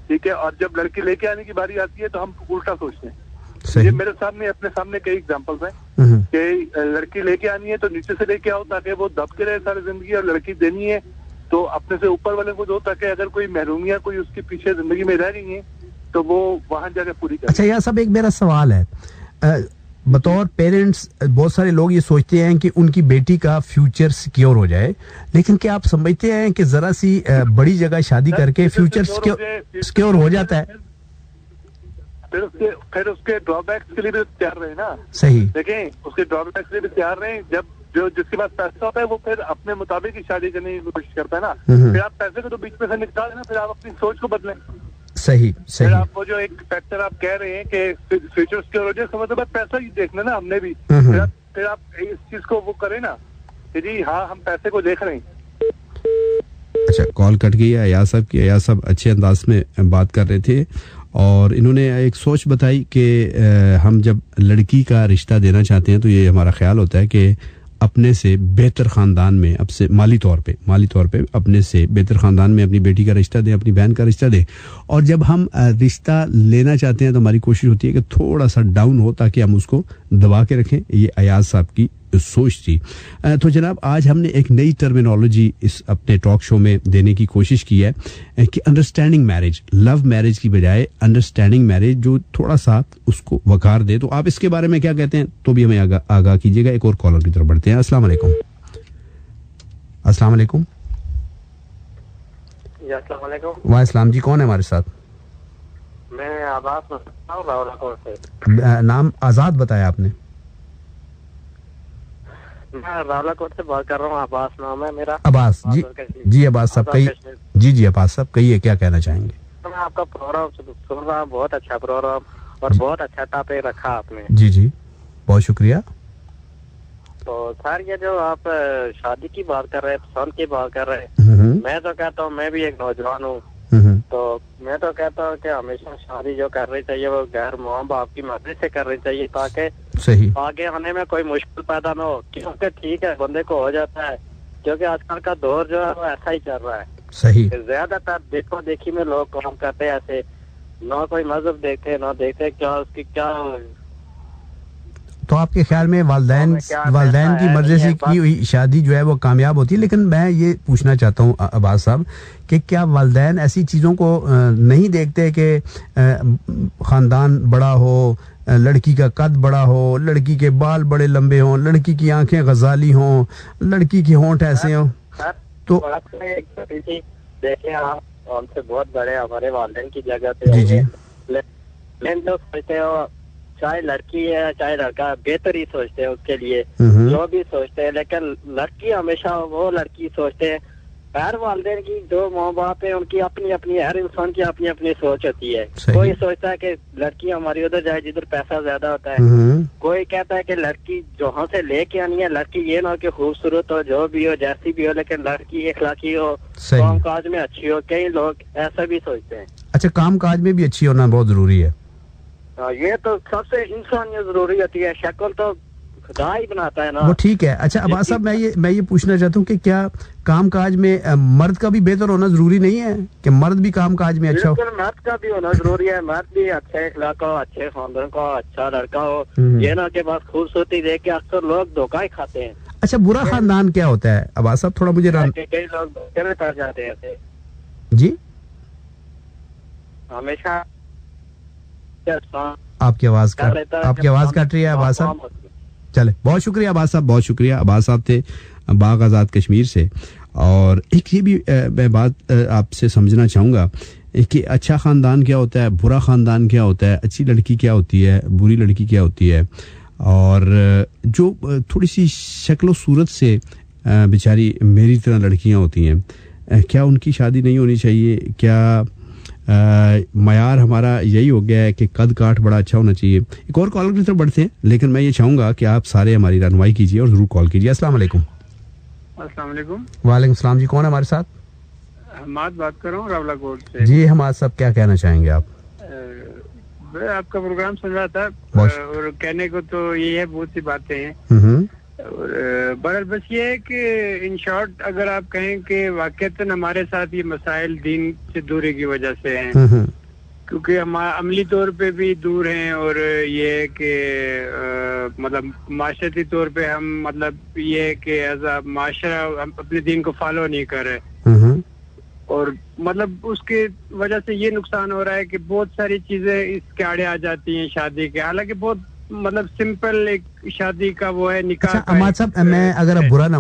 ठीक है। और जब लड़की लेके आने की बारी आती है तो हम उल्टा सोचते हैं। ये मेरे सामने, अपने सामने कई एग्जांपल्स हैं कि लड़की लेके आनी है तो नीचे से लेके आओ ताकि वो दब के रहे सारी जिंदगी, और लड़की देनी है तो अपने से ऊपर वाले को दो ताकि अगर कोई महरूमिया कोई उसके पीछे जिंदगी में रह रही है तो वो वहां जाके पूरी करे। अच्छा यार सब, एक मेरा सवाल है, बतौर पेरेंट्स बहुत सारे लोग ये सोचते हैं कि उनकी बेटी का फ्यूचर सिक्योर हो जाए, लेकिन क्या आप समझते हैं कि जरा सी बड़ी जगह शादी करके फ्यूचर सिक्योर हो जाता है? फिर उसके ड्रॉबैक्स के लिए भी तैयार रहे ना। सही, देखें उसके ड्रॉबैक्स के लिए भी तैयार रहे। जब जो जिसके पास पैसा होता है वो फिर अपने मुताबिक ही शादी करने की कोशिश करता है ना। फिर आप पैसे को तो बीच में से निकाल देना, फिर आप अपनी सोच को बदलें। सही सही। फिर आपको जो एक फैक्टर आप कह रहे हैं कि फ्यूचर सिक्योर हो जाए, समझ तो पैसा ही देखना ना हमने भी। फिर आप इस चीज को वो करें ना कि जी हाँ हम पैसे को देख रहे हैं। अच्छा, कॉल कट गई है अयाज साहब की। अयाज साहब अच्छे अंदाज में बात कर रहे थे और इन्होंने एक सोच बताई कि हम जब लड़की का रिश्ता देना चाहते हैं तो ये हमारा ख्याल होता है कि अपने से बेहतर ख़ानदान में, अब से माली तौर पे अपने से बेहतर ख़ानदान में अपनी बेटी का रिश्ता दें, अपनी बहन का रिश्ता दें। और जब हम रिश्ता लेना चाहते हैं तो हमारी कोशिश होती है कि थोड़ा सा डाउन हो ताकि हम उसको दबा के रखें। ये अयाज साहब की सोच थी। तो जनाब आज हमने एक नई टर्मिनोलॉजी इस अपने टॉक शो में देने की कोशिश की है कि अंडरस्टैंडिंग मैरिज, लव मैरिज की बजाय अंडरस्टैंडिंग मैरिज जो थोड़ा सा उसको वकार दे। तो आप इसके बारे में क्या कहते हैं तो भी हमें आगाह कीजिएगा। एक और कॉलर की तरफ बढ़ते हैं। अस्सलाम वालेकुम। अस्सलाम वालेकुम। वाह इस्लाम जी, कौन है हमारे साथ? मैं आबाद से। नाम आजाद बताया आपने? मैं रावलाकोट से बात कर रहा हूँ। अब्बास नाम है मेरा। अब्बास जी, जी अब्बास साहब कहिए। जी अब्बास साहब कहिए, क्या कहना चाहेंगे? तो मैं आपका प्रोग्राम सुन रहा हूँ, बहुत अच्छा प्रोग्राम और बहुत अच्छा टॉपिक रखा आपने। जी जी, बहुत शुक्रिया। तो सर ये जो आप शादी की बात कर रहे हैं, पसंद की बात कर रहे हैं, मैं तो कहता हूँ, मैं भी एक नौजवान हूँ, तो मैं तो कहता हूँ कि हमेशा शादी जो कर रही चाहिए वो गैर माँ बाप की मर्जी से करनी चाहिए ताकि सही आगे आने में कोई मुश्किल पैदा ना हो। क्योंकि ठीक है बंदे को हो जाता है, क्योंकि आजकल का दौर जो है वो ऐसा ही चल रहा है। सही, ज्यादातर देखो देखी में लोग काम करते हैं ऐसे, ना कोई मजहब देखते ना देखते क्या उसकी क्या। तो आपके ख्याल में वालिदैन की मर्जी से की हुई शादी जो है वो कामयाब होती है? लेकिन मैं ये पूछना चाहता हूँ अब्बास साहब कि क्या वालिदैन ऐसी चीज़ों को नहीं देखते कि ख़ानदान बड़ा हो, लड़की का कद बड़ा हो, लड़की के बाल बड़े लंबे हों, लड़की की आंखें गजाली हों, लड़की की होंठ ऐसे हों? तो देखिए आप हमसे बहुत बड़े हमारे वालिदैन की जगह पे जी जी, लेकिन जो सोचते हो चाहे लड़की है चाहे लड़का बेहतर ही सोचते हैं उसके लिए जो भी सोचते हैं, लेकिन लड़की हमेशा वो लड़की सोचते हैं हर वालिदैन की जो माँ बाप है उनकी अपनी अपनी, हर इंसान की अपनी अपनी सोच होती है। कोई सोचता है कि लड़की हमारी उधर जाए जिधर पैसा ज्यादा होता है, कोई कहता है कि लड़की जहाँ से लेके आनी है, लड़की ये ना कि खूबसूरत हो, जो भी हो, जैसी भी हो, लेकिन लड़की इखलाकी हो, काम काज में अच्छी हो। कई लोग ऐसा भी सोचते हैं। अच्छा, काम काज में भी अच्छी होना बहुत जरूरी है। ये तो सबसे इंसानियत जरूरी होती है, शक्ल तो खुदा ही बनाता है ना। वो ठीक है। अच्छा अब्बास साहब, मैं ये पूछना चाहता हूँ कि क्या काम काज में मर्द का भी बेहतर होना जरूरी नहीं है कि मर्द भी काम काज में अच्छा हो? मर्द का भी होना जरूरी है। मर्द भी अच्छे इखलाक का हो, अच्छे खानदान का, अच्छा लड़का हो। ये ना के पास खूबसूरती देख के अक्सर लोग धोखा ही खाते हैं। अच्छा, बुरा खानदान क्या होता है अब्बास साहब? थोड़ा मुझे कई लोग धोखे में पड़ जाते हैं जी। हमेशा आपकी आवाज कट रही है अब्बास साहब। चले, बहुत शुक्रिया अब्बास साहब, बहुत शुक्रिया। अब्बास साहब थे बाग आज़ाद कश्मीर से। और एक ये भी मैं बात आपसे समझना चाहूँगा कि अच्छा ख़ानदान क्या होता है, बुरा ख़ानदान क्या होता है, अच्छी लड़की क्या होती है, बुरी लड़की क्या होती है। और जो थोड़ी सी शक्ल सूरत से बेचारी मेरी तरह लड़कियाँ होती हैं, क्या उनकी शादी नहीं होनी चाहिए? क्या मयार हमारा यही हो गया है कि कद काठ बड़ा अच्छा होना चाहिए? एक और कॉलर की तरफ बढ़ते हैं, लेकिन मैं ये चाहूंगा कि आप सारे हमारी रहनुमाई कीजिए और जरूर कॉल कीजिए। अस्सलाम वालेकुम। वालेकुम सलाम जी, कौन है हमारे साथ? हमाद बात कर रहा हूँ रावला कोट से। जी हमाद साहब, क्या कहना चाहेंगे आप? मैं आपका प्रोग्राम सुन रहा था और कहने को तो ये है, बहुत सी बातें हैं। और बहरहाल बस ये है कि इन शॉर्ट अगर आप कहें कि वाकईतन हमारे साथ ये मसाइल दीन से दूरी की वजह से हैं, क्योंकि हम अमली तौर पे भी दूर हैं और ये है कि मतलब माशरती तौर पे हम मतलब ये है कि एज अ माशरा हम अपने दीन को फॉलो नहीं कर रहे। और मतलब उसके वजह से ये नुकसान हो रहा है कि बहुत सारी चीजें इसके आड़े आ जाती हैं शादी के। हालांकि बहुत मतलब सिंपल एक शादी का वो है, निकाह। अच्छा अमाद साहब, मैं अगर आप बुरा ना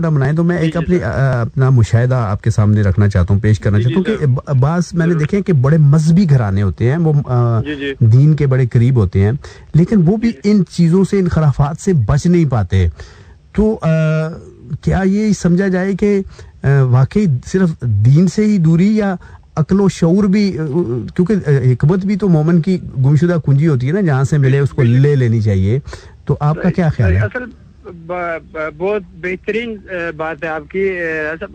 मनाएं तो मैं एक अपना मुशाहिदा आपके सामने रखना चाहता हूँ, पेश करना चाहता हूँ कि बास मैंने देखे कि बड़े मजहबी घराने होते हैं, वो दीन के बड़े करीब होते हैं, लेकिन वो भी इन चीजों से, इन खराफात से बच नहीं पाते। तो क्या ये समझा जाए कि वाकई सिर्फ दीन से ही दूरी, या अक्लो शऊर भी, क्योंकि हिकमत भी तो मोमन की गुमशुदा कुंजी होती है ना, जहाँ से मिले उसको ले लेनी चाहिए। तो आपका क्या ख्याल है? असल बहुत बेहतरीन बात है आपकी।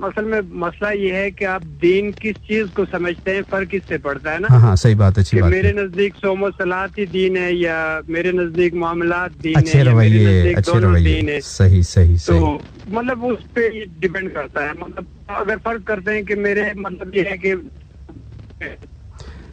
असल में मसला ये है कि आप दीन किस चीज को समझते हैं, फर्क इससे पड़ता है ना। हाँ सही बात, अच्छी बात। मेरे नजदीक सोमो सलात ही दीन है, या मेरे नजदीक मामलात दीन अच्छे है, रवैये, अच्छे रवैये, सही सही सही। तो मतलब उस पे डिपेंड करता है। मतलब अगर फर्क करते हैं कि मेरे मतलब ये है कि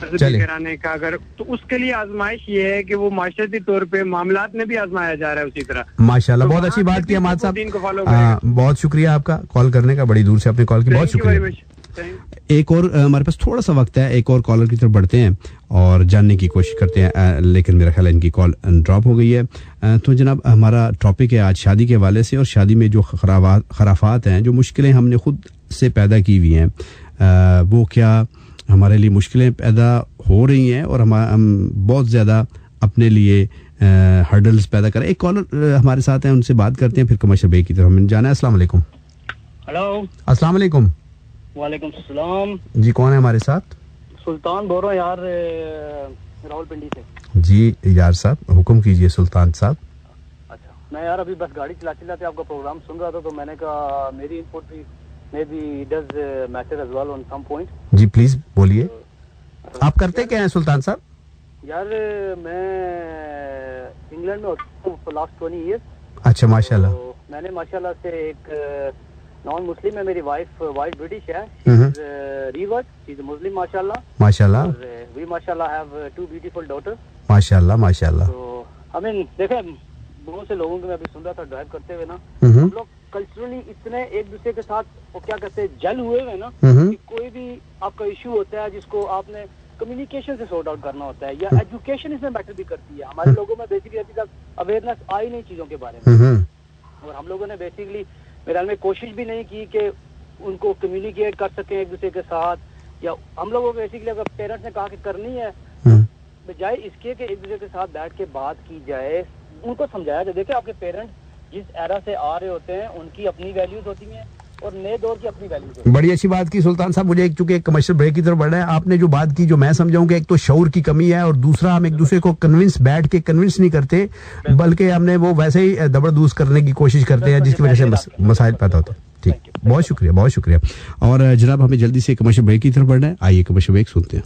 कराने का, अगर तो उसके लिए आजमाइश ये है कि वो माशरती तौर पे मामलात में भी आजमाया जा रहा है उसी तरह। माशाल्लाह, बहुत अच्छी बात की अमाद साहब, बहुत शुक्रिया आपका कॉल करने का, बड़ी दूर से आपने कॉल की, बहुत शुक्रिया। एक और हमारे पास थोड़ा सा वक्त है, एक और कॉलर की तरफ बढ़ते हैं और जानने की कोशिश करते हैं, लेकिन मेरा ख्याल है इनकी कॉल ड्रॉप हो गई है। तो जनाब, हमारा टॉपिक है आज शादी के हवाले से, और शादी में जो खराफात हैं, जो मुश्किलें हमने खुद से पैदा की हुई हैं, वो क्या हमारे लिए मुश्किलें पैदा हो रही हैं और हम बहुत ज़्यादा अपने लिए हर्डल्स पैदा करें। एक कॉलर हमारे साथ हैं, उनसे बात करते हैं, फिर कमर्शियल ब्रेक की तरफ हमें जाना है। अस्सलाम वालेकुम। हेलो, अस्सलाम वालेकुम। वालेकुम सलाम जी, कौन है हमारे साथ? सुल्तान बोल रहा हूँ यार, रावलपिंडी से। जी यार साहब, हुक्म कीजिए सुल्तान साहब। अच्छा, मैं यार अभी बस गाड़ी चलाते आपका प्रोग्राम सुन रहा था, तो मैंने कहा मेरी इनपुट भी maybe it does matter as well on some point। जी प्लीज बोलिए, आप करते क्या हैं सुल्तान साहब? यार मैं इंग्लैंड में होता हूँ for last 20 years। अच्छा, माशाल्लाह। तो मैंने माशाल्लाह से एक नॉन मुस्लिम है, मेरी वाइफ ब्रिटिश है, रीवर्स, शी इज मुस्लिम माशाल्लाह। वी माशाल्लाह हैव 2 ब्यूटीफुल डॉटर्स माशाल्लाह माशाल्लाह। तो आई मीन देखें, बहुत से लोगों को मैं अभी सुन रहा था ड्राइव करते हुए ना, हम लोग कल्चरली इतने एक दूसरे के साथ वो क्या कहते हैं जल हुए हैं ना, कि कोई भी आपका इशू होता है जिसको आपने कम्युनिकेशन से सॉर्ट आउट करना होता है, या एजुकेशन इसमें मैटर भी करती है। हमारे लोगों में बेसिकली अभी तक अवेयरनेस आई नहीं चीजों के बारे में, और हम लोगों ने बेसिकली मेरे ख्याल में कोशिश भी नहीं की कि उनको कम्युनिकेट कर सकें एक दूसरे के साथ, या हम लोगों को बेसिकली अगर पेरेंट्स ने कहा कि करनी है, बजाय इसके कि एक दूसरे के साथ बैठ के बात की जाए, उनको समझाया जाए। देखिए, आपके पेरेंट्स जिस एरा से आ रहे होते हैं उनकी अपनी वैल्यूज होती हैं, और नए दौर की अपनी वैल्यूज है। बड़ी अच्छी बात की सुल्तान साहब। मुझे चूंकि एक कमर्शियल ब्रेक की तरफ बढ़ रहा है, आपने जो बात की जो मैं समझाऊंगा, एक तो शऊर की कमी है और दूसरा हम एक दूसरे को बैठ के कन्विंस नहीं करते, बल्कि हमने वो वैसे ही दबरदूस करने की कोशिश करते हैं, जिसकी वजह से मसाइल पैदा होते हैं। ठीक, बहुत शुक्रिया, बहुत शुक्रिया। और जनाब हमें जल्दी से कमर्शियल ब्रेक की तरफ बढ़ना है, आइए कमर्शियल ब्रेक सुनते हैं।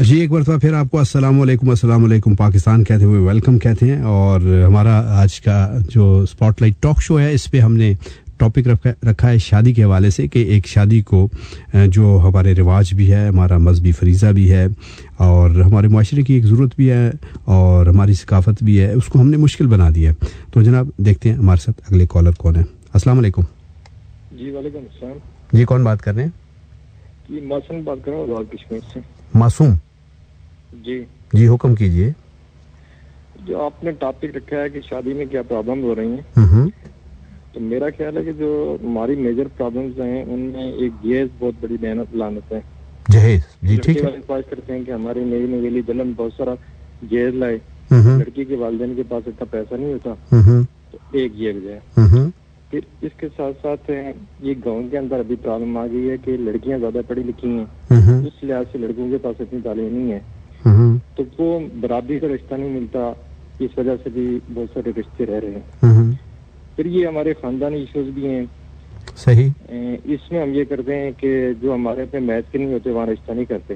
जी एक बार फिर आपको अस्सलाम वालेकुम पाकिस्तान कहते हुए वेलकम कहते हैं। और हमारा आज का जो स्पॉटलाइट टॉक शो है, इस पे हमने टॉपिक रखा है शादी के हवाले से, कि एक शादी को जो हमारे रिवाज भी है, हमारा मजहबी फरीज़ा भी है और हमारे माशरे की एक ज़रूरत भी है और हमारी सकाफत भी है, उसको हमने मुश्किल बना दिया है। तो जनाब देखते हैं हमारे साथ अगले कॉलर कौन है। अस्सलाम वालेकुम। जी वालेकुम अस्सलाम। जी कौन बात कर रहे हैं? जी मासूम बात कर रहा हूँ कश्मीर से। मासूम जी हुक्म कीजिए। जो आपने टॉपिक रखा है कि शादी में क्या प्रॉब्लम हो रही हैं, तो मेरा ख्याल है कि जो हमारी मेजर प्रॉब्लम्स हैं उनमें एक जहेज बहुत बड़ी मेहनत लानत है। जहेज जी ठीक है। ख्वाहिश करते हैं कि हमारी नई नवेली दुल्हन बहुत सारा जहेज लाए, लड़की के वालिदैन के पास इतना पैसा नहीं होता, तो एक जहेज जाए। फिर इसके साथ साथ ये गाँव के अंदर अभी प्रॉब्लम आ गई है कि लड़कियां ज्यादा पढ़ी लिखी हैं, उस लिहाज से लड़कों के पास इतनी तालीम नहीं है, तो वो बराबरी का रिश्ता नहीं मिलता, इस वजह से भी बहुत सारे रिश्ते रह रहे हैं। फिर ये हमारे खानदानी इश्यूज भी हैं। सही। इसमें हम ये करते हैं कि जो हमारे पे मैच के नहीं होते वहाँ रिश्ता नहीं करते,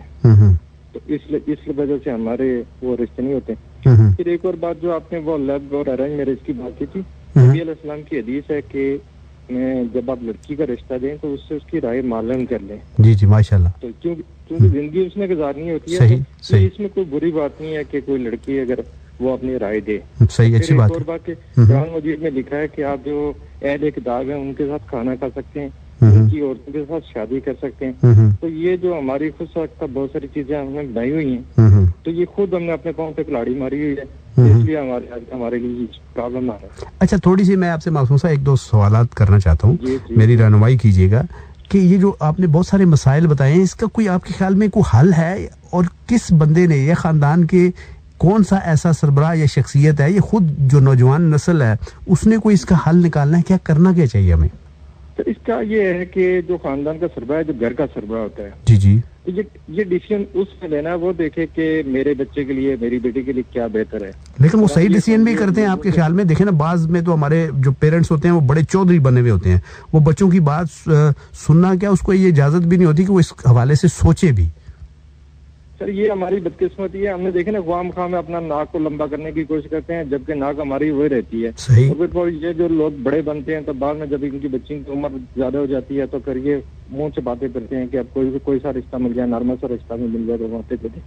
तो इस वजह से हमारे वो रिश्ते नहीं होते। फिर एक और बात जो आपने वो लव और अरेंज मैरिज की बात की थी, नबी अलैहि सलाम की हदीस है कि जब आप लड़की का रिश्ता दें तो उससे उसकी राय मालूम कर लें। जी जी माशाल्लाह। तो क्योंकि जिंदगी उसने गुजारनी होती है, तो इसमें कोई बुरी बात नहीं है कि कोई लड़की अगर वो अपनी राय दे। सही, अच्छी बात है। और बात कुरान मजीद में लिखा है कि आप जो अहले किताब है उनके साथ खाना खा सकते हैं, उनकी औरतों के साथ शादी कर सकते हैं। तो ये जो हमारी खुद साख्ता बहुत सारी चीजें हमने बनाई हुई हैं, तो ये खुद हमने अपने पाँव पे कुल्हाड़ी मारी हुई है, इसलिए हमारे लिए प्रॉब्लम आ रहा है। अच्छा, थोड़ी सी मैं आपसे मासूम सा एक दो सवालात करना चाहता हूँ, मेरी रहनुमाई कीजिएगा कि ये जो आपने बहुत सारे मसाइल बताए हैं, इसका कोई आपके ख्याल में कोई हल है? और किस बंदे ने, ये खानदान के कौन सा ऐसा सरबराह या शख्सियत है, ये खुद जो नौजवान नस्ल है उसने कोई इसका हल निकालना है? क्या करना क्या चाहिए हमें? तो इसका ये है कि जो खानदान का सरबराह है, जो घर का सरबराह होता है, जी जी, तो ये डिसीजन उसमें लेना है, वो देखे कि मेरे बच्चे के लिए, मेरी बेटी के लिए क्या बेहतर है। लेकिन वो सही डिसीजन भी करते हैं आपके ख्याल में? देखे ना, बाज में तो हमारे जो पेरेंट्स होते हैं वो बड़े चौधरी बने हुए होते हैं, वो बच्चों की बात सुनना क्या, उसको ये इजाजत भी नहीं होती कि वो इस हवाले से सोचे भी। सर ये हमारी बदकिस्मती है, हमने देखे ना ख्वाम खां में अपना नाक को लंबा करने की कोशिश करते हैं, जबकि नाक हमारी वही रहती है। सही। और फिर ये जो लोग बड़े बनते हैं तो बाद में जब इनकी बच्ची की उम्र ज्यादा हो जाती है तो फिर ये मुंह से बातें करते हैं कि अब कोई सा रिश्ता मिल जाए, नॉर्मल सा रिश्ता भी मिल जाए, तो बातें करते।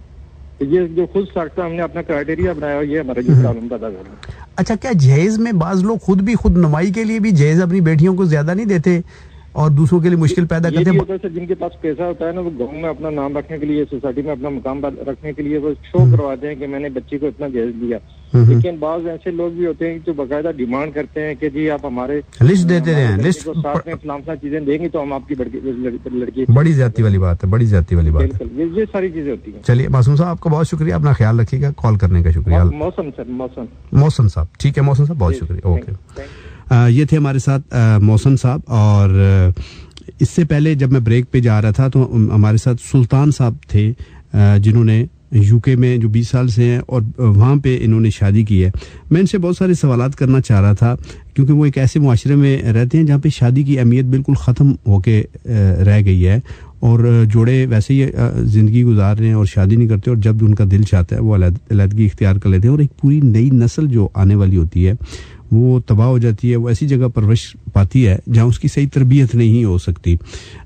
तो ये जो खुद साख्ता हमने अपना क्राइटेरिया बनाया, ये हमारा जो प्रॉब्लम पैदा कर रहा है। अच्छा, क्या जहेज में बाज लोग खुद नुमाई के लिए भी जहेज अपनी बेटियों को ज्यादा नहीं देते और दूसरों के लिए मुश्किल पैदा करते हैं? जिनके पास पैसा होता है ना, वो गाँव में अपना नाम रखने के लिए, सोसाइटी में अपना मुकाम रखने के लिए वो शो करवाते हैं कि मैंने बच्ची को इतना जहेज दिया। लेकिन बाज ऐसे लोग भी होते हैं जो बाकायदा डिमांड करते हैं कि जी आप हमारे लिस्ट देते हैं, लिस्ट साथ में फलाना चीजें देंगे तो हम आपकी लड़की। बड़ी ज्यादा वाली बात है, बड़ी ज्यादा वाली बात है। ये सारी चीजें होती हैं। चलिए मासूम साहब, आपका बहुत शुक्रिया, अपना ख्याल रखिएगा, कॉल करने का शुक्रिया। मौसम साहब, ठीक है मौसम साहब, बहुत शुक्रिया, ओके। ये थे हमारे साथ मौसम साहब। और इससे पहले जब मैं ब्रेक पे जा रहा था तो हमारे साथ सुल्तान साहब थे, जिन्होंने यूके में जो 20 साल से हैं और वहाँ पे इन्होंने शादी की है। मैं इनसे बहुत सारे सवालात करना चाह रहा था, क्योंकि वो एक ऐसे मुआशरे में रहते हैं जहाँ पे शादी की अहमियत बिल्कुल ख़त्म होके रह गई है और जोड़े वैसे ही ज़िंदगी गुजार रहे हैं और शादी नहीं करते, और जब उनका दिल चाहता है वो अलहदगी इख्तियार कर लेते हैं और एक पूरी नई नस्ल जो आने वाली होती है वो तबाह हो जाती है। वो ऐसी जगह परवरिश पाती है जहाँ उसकी सही तरबियत नहीं हो सकती।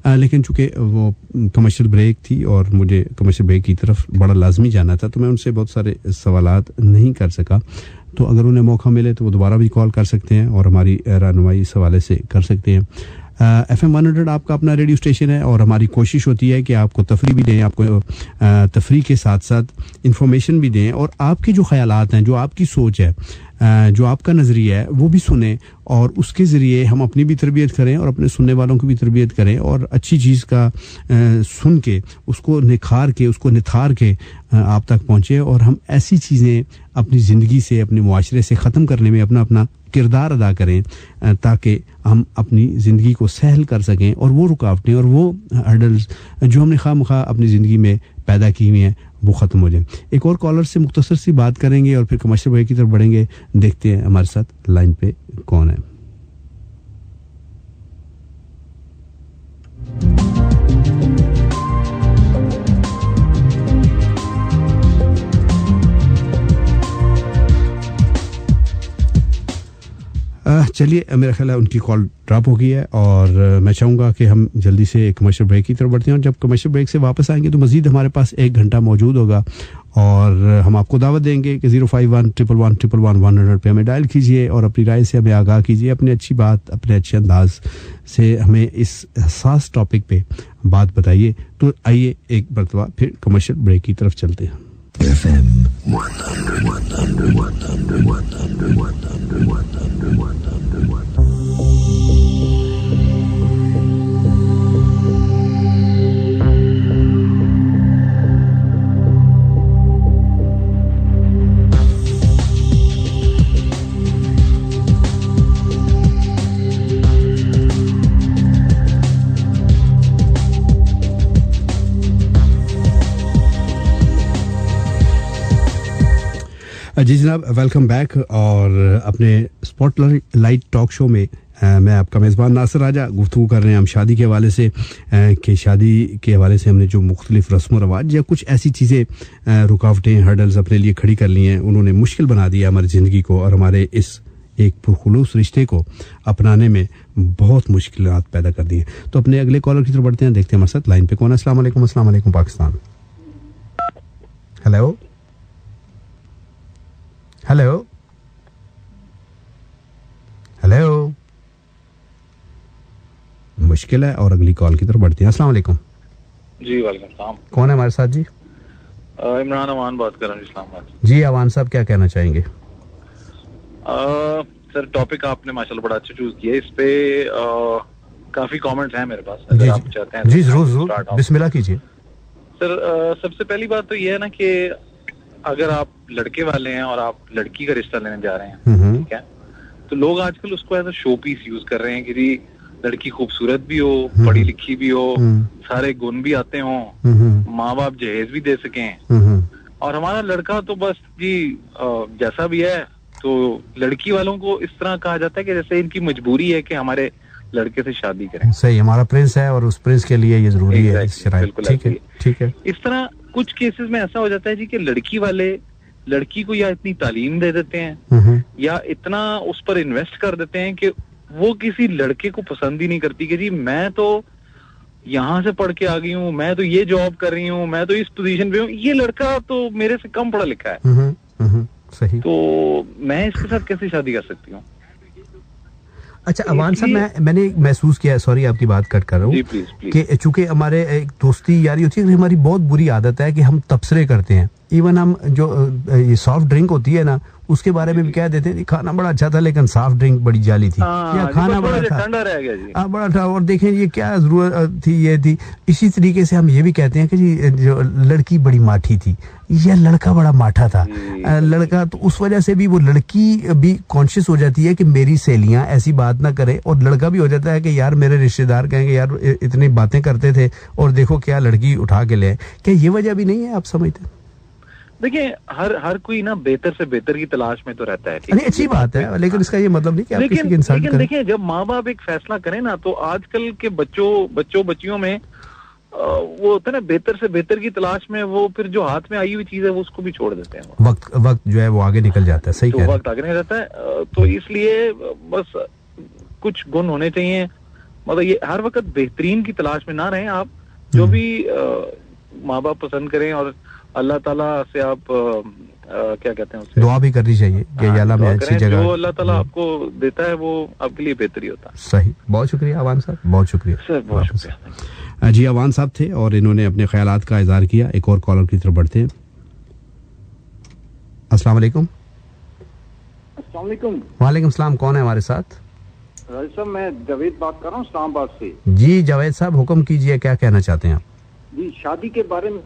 लेकिन चूँकि वो कमर्शियल ब्रेक थी और मुझे कमर्शियल ब्रेक की तरफ बड़ा लाजमी जाना था, तो मैं उनसे बहुत सारे सवालात नहीं कर सका। तो अगर उन्हें मौका मिले तो वो दोबारा भी कॉल कर सकते हैं और हमारी रहनुमाई इस हवाले से कर सकते हैं। FM 100 आपका अपना रेडियो स्टेशन है और हमारी कोशिश होती है कि आपको तफरी भी दें, आपको तफरी के साथ साथ इंफॉर्मेशन भी दें, और आपके जो ख्यालात हैं, जो आपकी सोच है, जो आपका नज़रिया है वो भी सुने और उसके ज़रिए हम अपनी भी तरबियत करें और अपने सुनने वालों की भी तरबियत करें और अच्छी चीज़ का सुन के उसको निखार के उसको निथार के आप तक पहुँचे और हम ऐसी चीज़ें अपनी ज़िंदगी से अपने मुआशरे से ख़त्म करने में अपना अपना किरदार अदा करें ताकि हम अपनी ज़िंदगी को सहल कर सकें और वो रुकावटें और वो हर्डल्स जो हमने खामखा अपनी ज़िंदगी में पैदा की हुई हैं वो ख़त्म हो जाए। एक और कॉलर से मुख्तसर सी बात करेंगे और फिर कमर्शियल ब्रेक की तरफ बढ़ेंगे। देखते हैं हमारे साथ लाइन पे कौन है। चलिए मेरा ख्याल है उनकी कॉल ड्रॉप हो गई है और मैं चाहूँगा कि हम जल्दी से कमर्शियल ब्रेक की तरफ बढ़ते हैं और जब कमर्शियल ब्रेक से वापस आएंगे तो मज़ीद हमारे पास 1 घंटा मौजूद होगा और हम आपको दावत देंगे कि 051-111-100 पे हमें डायल कीजिए और अपनी राय से हमें आगाह कीजिए, अपनी अच्छी बात अपने अच्छे अंदाज से हमें इस हसास टॉपिक पे बात बताइए। तो आइए एक मरतबा फिर कमर्शियल ब्रेक की तरफ चलते हैं। FM 100 जी जनाब, वेलकम बैक। और अपने स्पॉटलाइट टॉक शो में मैं आपका मेज़बान नासिर राजा गुफ्तगू कर रहे हैं हम शादी के हवाले से कि शादी के हवाले से हमने जो मुख्तलिफ रस्म व रवाज या कुछ ऐसी चीज़ें रुकावटें हर्डल्स अपने लिए खड़ी कर ली हैं, उन्होंने मुश्किल बना दिया हमारी ज़िंदगी को और हमारे इस एक पुरखुलूस रिश्ते को अपनाने में बहुत मुश्किलात पैदा कर दी हैं। तो अपने अगले कॉलर की तरफ बढ़ते हैं, देखते हैं हमारे साथ लाइन पे कौन है। अस्सलाम वालेकुम पाकिस्तान। हेलो हेलो हेलो, मुश्किल है और अगली कॉल की तरफ बढ़ते हैं। अस्सलाम वालेकुम। जी वालेकुम सलाम। कौन है हमारे साथ जी? इमरान अमान बात कर रहा हूँ इस्लामाबाद। जी अवान साहब, क्या कहना चाहेंगे? सर टॉपिक आपने माशाल्लाह बड़ा अच्छा चूज किया। इस पे काफी कमेंट्स हैं मेरे पास, अगर आप चाहते हैं जी जरूर बिस्मिल्लाह कीजिए। सर सबसे पहली बात तो ये है ना कि अगर आप लड़के वाले हैं और आप लड़की का रिश्ता लेने जा रहे हैं, ठीक है, तो लोग आजकल उसको as a show piece use कर रहे हैं कि जी लड़की खूबसूरत भी हो, पढ़ी लिखी भी हो, सारे गुण भी आते हों, माँ बाप जहेज भी दे सकें, और हमारा लड़का तो बस जी जैसा भी है। तो लड़की वालों को इस तरह कहा जाता है कि जैसे इनकी मजबूरी है कि हमारे लड़के से शादी करें। सही, हमारा प्रिंस है और उस प्रिंस के लिए ये जरूरी है। ठीक है। इस तरह कुछ केसेस में ऐसा हो जाता है जी कि लड़की वाले लड़की को या इतनी तालीम दे देते हैं या इतना उस पर इन्वेस्ट कर देते हैं कि वो किसी लड़के को पसंद ही नहीं करती कि जी मैं तो यहाँ से पढ़ के आ गई हूँ, मैं तो ये जॉब कर रही हूँ, मैं तो इस पोजीशन पे हूँ, ये लड़का तो मेरे से कम पढ़ा लिखा है। सही। तो मैं इसके साथ कैसे शादी कर सकती हूँ? अच्छा अवान साहब, मैंने महसूस किया, सॉरी आपकी बात कट कर रहा हूँ, कि चूंकि हमारे एक दोस्ती यारी होती है, हमारी बहुत बुरी आदत है कि हम तबसरे करते हैं। इवन हम जो ये सॉफ्ट ड्रिंक होती है ना, उसके बारे में भी कह देते हैं खाना बड़ा अच्छा था लेकिन सॉफ्ट ड्रिंक बड़ी जाली थी, या खाना बड़ा था ठंडा रह गया जी, बड़ा था, और देखें ये क्या जरूरत थी, ये थी। इसी तरीके से हम ये भी कहते हैं कि जी जो लड़की बड़ी माठी थी या लड़का बड़ा माठा था। लड़का तो उस वजह से भी वो लड़की भी कॉन्शियस हो जाती है कि मेरी सहेलियां ऐसी बात ना करे, और लड़का भी हो जाता है कि यार मेरे रिश्तेदार कहेंगे यार इतनी बातें करते थे और देखो क्या लड़की उठा के ले। क्या ये वजह भी नहीं है, आप समझते? देखिए हर कोई ना बेहतर से बेहतर की तलाश में तो रहता है, नहीं अच्छी बात है, लेकिन इसका ये मतलब नहीं कि आप किसी की इंसल्ट करें। देखिए जब माँ बाप एक फैसला करें ना, तो आजकल के बच्चों में वो होता है ना बेहतर से बेहतर की तलाश में, वो फिर जो हाथ में आई हुई चीज है वो उसको भी छोड़ देते हैं। वक्त जो है वो आगे निकल जाता है। सही तो वक्त आगे निकल जाता है। तो इसलिए बस कुछ गुण होने चाहिए, मतलब ये हर वक्त बेहतरीन की तलाश में ना रहें आप। जो भी माँ बाप पसंद करें, और अल्लाह ताला से आप क्या कहते हैं उसे दुआ भी करनी चाहिए कि अल्लाह में अच्छी जगह, जो अल्लाह ताला आपको देता है वो आपके लिए बेहतरी होता है। सही, बहुत शुक्रिया अवान साहब, बहुत शुक्रिया सर, बहुत शुक्रिया जी। अवान साहब थे और इन्होंने अपने ख्यालात का इज़हार किया। एक और कॉलर की तरफ बढ़ते हैं। अस्सलाम वालेकुम। वालेकुम सलाम, कौन है हमारे साथ? राज साहब, मैं जावेद बात कर रहा हूँ इस्लामाबाद से। जी जावेद साहब, हुक्म कीजिए, क्या कहना चाहते हैं आप? जी, शादी के बारे में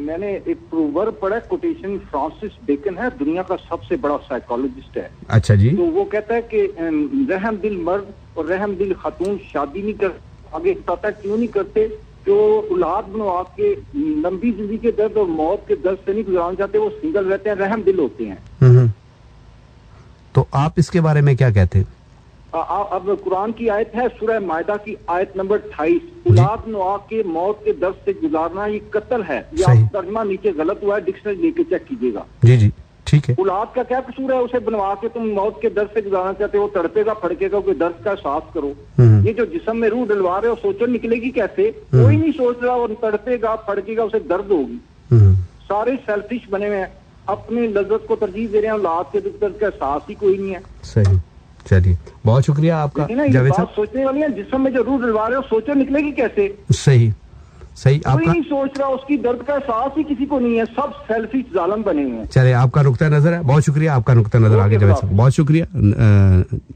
मैंने एक प्रोवर्ब पढ़ा, कोटेशन, फ्रांसिस बेकन है, दुनिया का सबसे बड़ा साइकोलॉजिस्ट है। अच्छा जी। तो वो कहता है कि रहम दिल मर्द और रहम दिल खातून शादी नहीं कर, आगे बताता है क्यों नहीं करते, जो औलाद बनवा के लंबी जिंदगी के दर्द और मौत के दर्द से नहीं गुजारना चाहते, वो सिंगल रहते हैं, रहम दिल होते हैं। तो आप इसके बारे में क्या कहते हैं? अब कुरान की आयत है, सूरह मायदा की आयत नंबर 28, औलाद बनवा के मौत के दर्द से गुजारना ये कत्ल है। ये आप तर्जमा नीचे गलत हुआ है, डिक्शनरी लेके चेक कीजिएगा। जी जी ठीक है। औलाद का क्या कसूर है, उसे बनवा के तुम मौत के दर्द से गुजारना चाहते हो, तड़पेगा फड़केगा, कोई दर्द का एहसास करो। ये जो जिस्म में रूह डलवा रहे हो, सोचो निकलेगी कैसे? कोई नहीं सोच रहा, और तड़पेगा फड़केगा, उसे दर्द होगी। सारे सेल्फिश बने हुए हैं, अपनी लज्जत को तरजीह दे रहे हैं, औलाद के दुख दर्द का एहसास ही कोई नहीं है। सही, चलिए बहुत शुक्रिया आपका जावेद साहब। सोचने वाली है, जिस्म में जो रूह डलवा रहे हो, सोचो निकलेगी कैसे? सही सही, कोई नहीं सोच रहा, उसकी दर्द का एहसास ही किसी को नहीं है, सब सेल्फिश जालिम बने हुए हैं। चलिए, आपका नुक्ता नजर है, बहुत शुक्रिया, आपका नुक्ता नजर आगे जावेद साहब, बहुत शुक्रिया।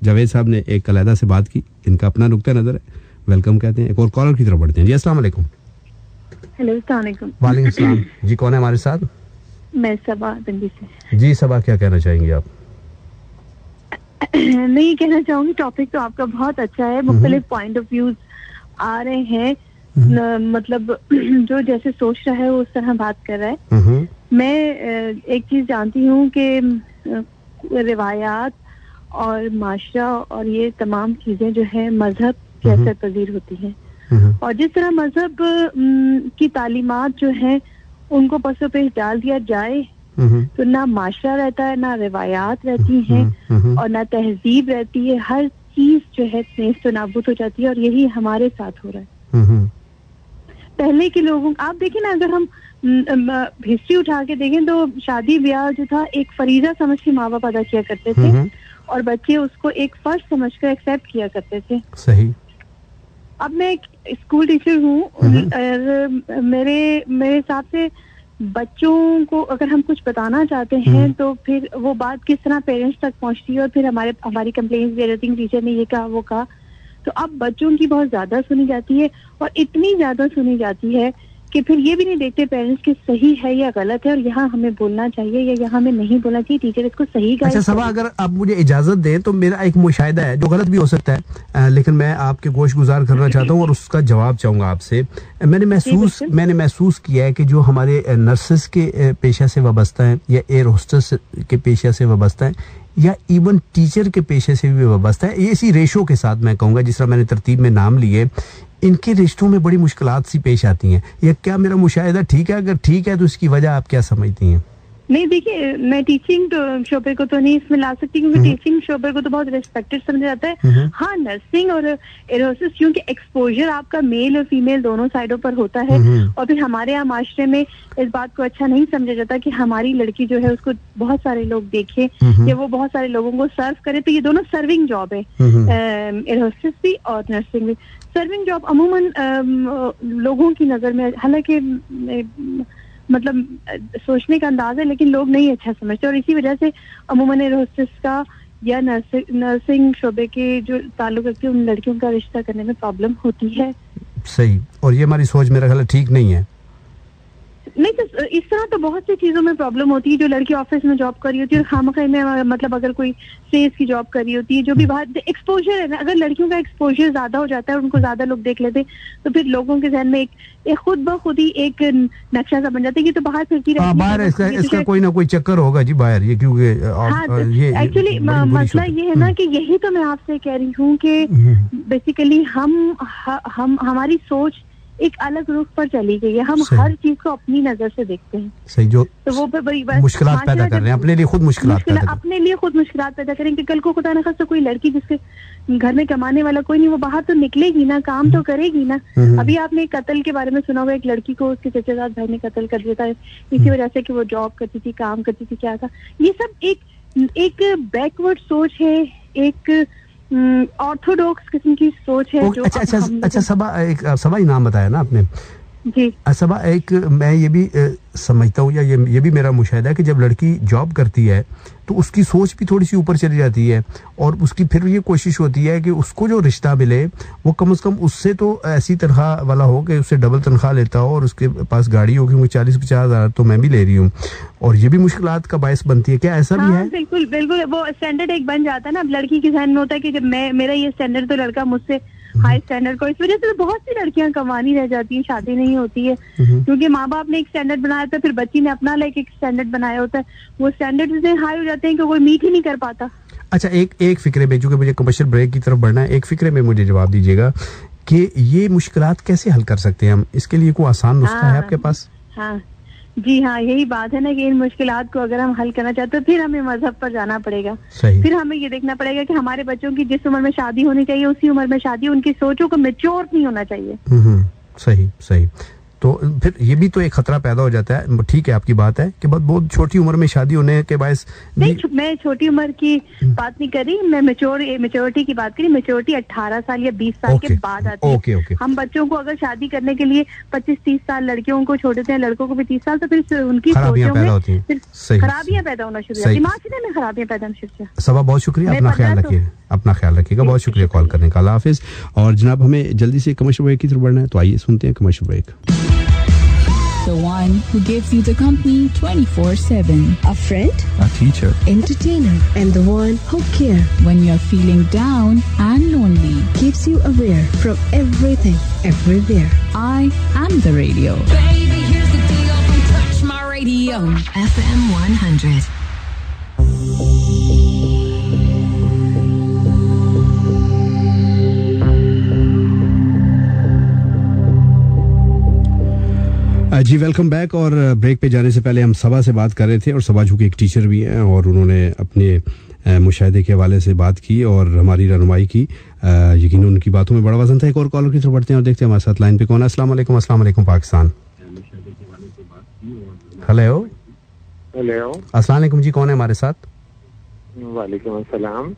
जावेद साहब ने एक अलहदा से बात की, इनका अपना नुक्ता नजर है, वेलकम कहते हैं। एक और कॉलर की तरफ बढ़ते हैं। जी अस्सलाम वालेकुम। हेलो, अस्सलाम वालेकुम। वालेकुम सलाम जी, कौन है हमारे साथ? मैं सबा दिल्ली से। जी सबा, क्या कहना चाहेंगी आप? मैं ये कहना चाहूंगी, टॉपिक तो आपका बहुत अच्छा है, मुख्तलिफ पॉइंट ऑफ व्यूज आ रहे हैं, मतलब जो जैसे सोच रहा है वो उस तरह बात कर रहा है। मैं एक चीज जानती हूँ कि रिवायात और माशरा और ये तमाम चीजें जो है मजहब के असर पजीर होती हैं, और जिस तरह मजहब की तालीमात जो है उनको पसो पेश डाल दिया जाए तो ना माशरा रहता है, ना रिवायात रहती हैं, और ना तहजीब रहती है। हर चीज जो है नेस्त तो नाबूद हो जाती है, और यही हमारे साथ हो रहा है। पहले के लोगों, आप देखिए ना, अगर हम हिस्ट्री उठा के देखें तो शादी ब्याह जो था एक फरीजा समझ के माँ बाप अदा किया करते थे, और बच्चे उसको एक फर्ज समझकर एक्सेप्ट किया करते थे। सही। अब मैं एक स्कूल टीचर हूँ, मेरे हिसाब से बच्चों को अगर हम कुछ बताना चाहते हैं तो फिर वो बात किस तरह पेरेंट्स तक पहुंचती है, और फिर हमारी कंप्लेंट्स दे रही, टीचर ने ये कहा वो कहा, तो अब बच्चों की बहुत ज्यादा सुनी जाती है, और इतनी ज्यादा सुनी जाती है कि फिर ये भी नहीं देखते पेरेंट्स कि सही है या गलत है, और यहाँ हमें बोलना चाहिए या यहाँ हमें नहीं बोलना चाहिए, टीचर इसको सही गाइड। अच्छा सबा, अगर आप मुझे इजाजत दें तो मेरा एक मुशाहिदा है जो गलत भी हो सकता है, लेकिन मैं आपके गोश गुजार करना चाहता हूँ और उसका जवाब चाहूंगा आपसे। मैंने महसूस किया है कि जो हमारे नर्सेस के पेशा से वाबस्ता है, या एयर होस्टेस के पेशा से वाबस्ता है, या इवन टीचर के पेशे से भी वाबस्ता है, ये इसी रेशो के साथ मैं कहूँगा, जिस तरह मैंने तरतीब में नाम लिए, इनके रिश्तों में बड़ी मुश्किलात सी पेश आती हैं। या क्या मेरा मुशाहिदा ठीक है? अगर ठीक है तो इसकी वजह आप क्या समझती हैं? नहीं, देखिए, मैं टीचिंग शोबे को तो नहीं इसमें ला सकती, क्योंकि टीचिंग शोबे को तो बहुत रिस्पेक्टेड समझा जाता है। हाँ, नर्सिंग और एरोसिस, क्योंकि एक्सपोजर आपका मेल और फीमेल दोनों साइडों पर होता है, और फिर हमारे यहाँ माशरे में इस बात को अच्छा नहीं समझा जाता कि हमारी लड़की जो है उसको बहुत सारे लोग देखें या वो बहुत सारे लोगों को सर्व करे, तो ये दोनों सर्विंग जॉब है, एरोसिस भी और नर्सिंग भी। सर्विंग जॉब अमूमन लोगों की नजर में, हालांकि मतलब सोचने का अंदाज है, लेकिन लोग नहीं अच्छा समझते, और इसी वजह से अमूमन एरोसिस का या नर्सिंग शोबे के जो ताल्लुक रखते हैं उन लड़कियों का रिश्ता करने में प्रॉब्लम होती है। सही, और ये हमारी सोच मेरा ख्याल ठीक नहीं है। नहीं, तो इस तरह तो बहुत सी चीजों में प्रॉब्लम होती है। जो लड़की ऑफिस में जॉब कर रही होती है, खामखा में, मतलब अगर कोई सेल्स की जॉब कर रही होती है, जो भी बात एक्सपोजर है ना, अगर लड़कियों का एक्सपोजर ज्यादा हो जाता है, उनको ज्यादा लोग देख लेते, तो फिर लोगों के जहन में एक खुद ब खुद ही एक नक्शा सा बन जाता है कि तो बाहर फिरती रहती है। बाहर इसका कोई ना कोई चक्कर होगा जी बाहर, ये क्योंकि एक्चुअली मसला ये है ना कि यही तो मैं आपसे कह रही हूँ कि बेसिकली हम हमारी सोच एक अलग रुख पर चली गई है। हम हर चीज को अपनी नजर से देखते हैं। सही, जो तो वो बड़ी मुश्किलात पैदा कर रहे हैं, अपने लिए खुद मुश्किलात पैदा करें कि कल को खुदा न खास्ता कोई लड़की जिसके घर में कमाने वाला कोई नहीं, वो बाहर तो निकलेगी ना, काम तो करेगी ना। अभी आपने कत्ल के बारे में सुना होगा, एक लड़की को उसके चचेजाद भाई ने कत्ल कर दिया था इसी वजह से कि वो जॉब करती थी, काम करती थी, क्या था। ये सब एक बैकवर्ड सोच है, एक ऑर्थोडॉक्स किस्म की सोच है। जो अच्छा सबा, एक सबा ही नाम बताया ना आपने, जी सबा, एक मैं ये भी समझता हूँ या ये भी मेरा मुशाहिदा है कि जब लड़की जॉब करती है तो उसकी सोच भी थोड़ी सी ऊपर चली जाती है और उसकी फिर ये कोशिश होती है कि उसको जो रिश्ता मिले वो कम से कम उससे तो ऐसी तनख्वाह वाला हो कि उससे डबल तनख्वाह लेता हो और उसके पास गाड़ी हो, क्योंकि 40-50 हज़ार तो मैं भी ले रही हूँ और ये भी मुश्किलात का बायस बनती है। क्या ऐसा भी है? बिल्कुल बिल्कुल, वो स्टैंडर्ड एक बन जाता है ना। अब लड़की के ज़हन में होता है कि जब मेरा ये स्टैंडर्ड तो लड़का मुझसे हाई स्टैंडर्ड को, इस वजह से तो बहुत सी लड़कियां कमानी रह जाती हैं, शादी नहीं होती है क्योंकि माँ बाप ने एक स्टैंडर्ड बनाया था, फिर बच्ची ने अपना लाइक एक स्टैंडर्ड बनाया होता है, वो स्टैंडर्ड इतने हाई हो जाते हैं कि कोई मीट ही नहीं कर पाता। अच्छा, एक फिक्रे में, चूंकि मुझे कमर्शियल ब्रेक की तरफ बढ़ना है, एक फिक्रे में मुझे जवाब दीजिएगा कि ये मुश्किलात कैसे हल कर सकते हैं हम? इसके लिए कोई आसान नुस्खा है आपके पास? हाँ जी हाँ, यही बात है ना कि इन मुश्किलात को अगर हम हल करना चाहते हैं तो फिर हमें मजहब पर जाना पड़ेगा। फिर हमें ये देखना पड़ेगा कि हमारे बच्चों की जिस उम्र में शादी होनी चाहिए उसी उम्र में शादी, उनकी सोचों को मैच्योर नहीं होना चाहिए। सही। तो फिर ये भी तो एक खतरा पैदा हो जाता है। ठीक है, आपकी बात है कि बहुत छोटी उम्र में शादी होने के बायस नहीं, मैं छोटी उम्र की बात नहीं कर रही, मैं मेच्योरिटी की बात करी। मेच्योरिटी 18 साल या 20 साल के बाद आती है। हम बच्चों को अगर शादी करने के लिए 25-30 साल लड़कियों को छोड़ देते हैं, लड़कों को भी 30 साल, तो फिर उनकी सोचों में फिर खराबियां पैदा होना शुरू हो जाती है, माशरे में खराबियां पैदा होना शुरू हो जाती है। सबा, बहुत शुक्रिया, अपना ख्याल रखिएगा। बहुत शुक्रिया कॉल करने का। अल्लाह हाफिज। और जनाब, हमें जल्दी से कमर्शियल ब्रेक की तरफ बढ़ना है, तो आइए सुनते हैं commercial break. The one who gives you the company 24/7. A friend, a teacher, entertainer, and the one who cares when you're feeling down and lonely. Keeps you aware from everything, everywhere. I am the radio. Baby, here's the deal. Don't touch my radio. FM 100. जी welcome back. और break पे जाने से पहले हम सबा से बात कर रहे थे और सबा जो कि एक टीचर भी हैं और उन्होंने अपने मुशाहिदे के हवाले से बात की और हमारी रहनुमाई की। यकीन उनकी बातों में बड़ा वजन था। एक और कॉलर की तरफ बढ़ते हैं और देखते हैं हमारे साथ लाइन पे कौन है। अस्सलाम वालेकुम पाकिस्तान। हेलो अस्सलाम वालेकुम जी, कौन है हमारे साथ? वालेकुम अस्सलाम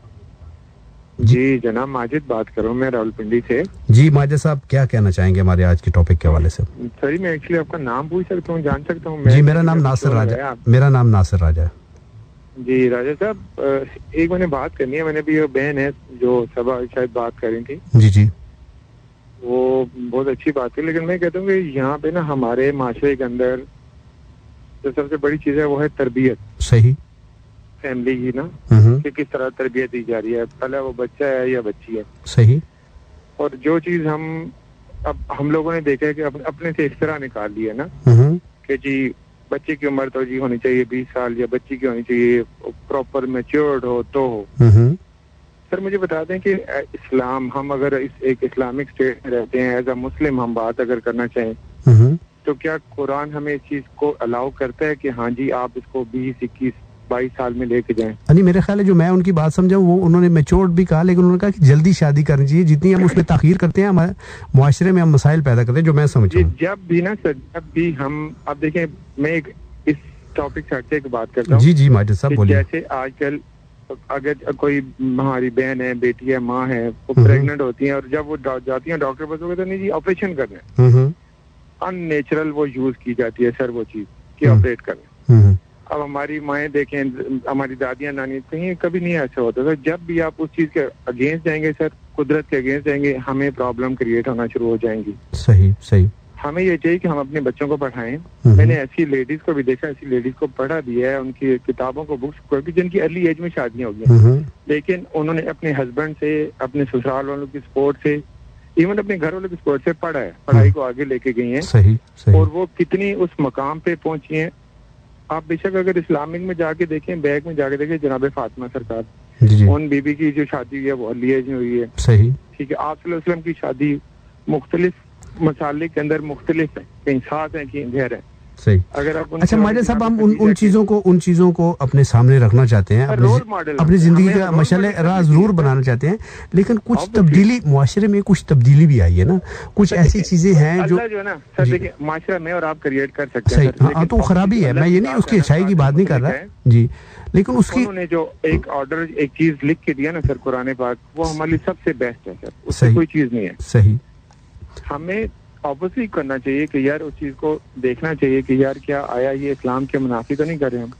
जी, जनाब माजिद बात कर रहा हूँ मैं रावलपिंडी से। जी माजिद साहब, क्या कहना चाहेंगे हमारे आज के टॉपिक के हवाले से? सर, मैं एक्चुअली आपका नाम पूछ सकता हूँ, जान सकता हूँ? जी, मेरा नाम नासिर राजा। मेरा नाम नासिर राजा है। जी राजा साहब, एक मैंने बात करनी है। मैंने भी ये बहन है जो सबा शायद बात कर रही थी। जी, वो बहुत अच्छी बात है, लेकिन मैं कहता हूँ कि यहाँ पे ना हमारे माशरे के अंदर जो सबसे बड़ी चीज है वो है तरबियत। सही। फैमिली की ना, कि किस तरह तरबियत दी जा रही है, पहले वो बच्चा है या बच्ची है। सही। और जो चीज हम लोगों ने देखा है कि अपने से इस तरह निकाल ली है ना कि जी बच्चे की उम्र तो जी होनी चाहिए 20 साल या बच्ची की होनी चाहिए प्रॉपर मैच्योर्ड हो तो हो। सर मुझे बता दें कि इस्लाम, हम अगर एक इस्लामिक स्टेट में रहते हैं, एज अ मुस्लिम हम बात अगर करना चाहें तो क्या कुरान हमें इस चीज को अलाउ करता है कि हाँ जी आप इसको 20-21-22 साल में लेके जाएं? नहीं, मेरे ख्याल है जो मैं उनकी बात समझा वो उन्होंने मैच्योर्ड भी कहा, लेकिन उन्होंने कहा कि जल्दी शादी करनी चाहिए। जितनी हम उसमें ताखीर करते हैं हमारे मुआशरे में हम मसाइल पैदा करते हैं, जो मैं समझ रहा हूँ। जब भी ना सर, जब भी हम अब देखें, मैं एक इस टॉपिक से हटके एक बात करता हूँ। जी माजिद साहब बोलिए। जैसे आजकल अगर कोई हमारी बहन है, बेटी है, माँ है, वो प्रेग्नेंट होती है और जब वो जाती है डॉक्टर पास, कहते नहीं जी ऑपरेशन करना, अननेचुरल वो यूज की जाती है सर वो चीज कि ऑपरेट करना। अब हमारी माएँ देखें, हमारी दादियां नानी, कहीं कभी नहीं ऐसा होता था। जब भी आप उस चीज के अगेंस्ट जाएंगे सर, कुदरत के अगेंस्ट जाएंगे, हमें प्रॉब्लम क्रिएट होना शुरू हो जाएंगी। सही। हमें ये चाहिए कि हम अपने बच्चों को पढ़ाएं। मैंने ऐसी लेडीज को भी देखा, ऐसी लेडीज को पढ़ा दिया है, उनकी किताबों को, बुक्स को, जिनकी अर्ली एज में शादियां हो गई, लेकिन उन्होंने अपने हस्बैंड से, अपने ससुराल वालों की सपोर्ट से, इवन अपने घर वालों की सपोर्ट से पढ़ा है, पढ़ाई को आगे लेके गई हैं। सही। और वो कितनी उस मकाम पे पहुंची हैं। आप बेशक अगर इस्लामिक में जाके देखें, बैग में जाके देखें, जनाब फातिमा सरकार, उन बीबी की जो शादी हुई है वो अर्ली एज में हुई है। सही। ठीक है। आप सल्लल्लाहु अलैहि वसल्लम की शादी मुख्तलिफ मसाले के अंदर मुख्तलिफ है, कहीं साथ है कहीं गैर है। सही। अगर आप अच्छा माजिद साहब, हम उन चीजों को अपने सामने रखना चाहते हैं, अपनी जिंदगी का मशाले राज जरूर बनाना चाहते हैं, लेकिन कुछ तब्दीली मुआशरे में, कुछ तब्दीली भी आई है ना, कुछ ऐसी चीजें हैं जो है ना सर, देखिए माशरा में और आप क्रिएट कर सकते हैं। हाँ, तो खराबी है, मैं ये नहीं उसकी अच्छाई की बात नहीं कर रहा जी, लेकिन उसकी उन्होंने जो एक ऑर्डर, एक चीज लिख के दिया ना सर कुरान पाक, वो हमारे लिए सबसे बेस्ट है सर, उससे कोई चीज नहीं है। सही। हमें ऑब्वियसली करना चाहिए कि यार उस चीज को देखना चाहिए कि यार क्या आया ये इस्लाम के मुनाफी तो नहीं कर रहे हम।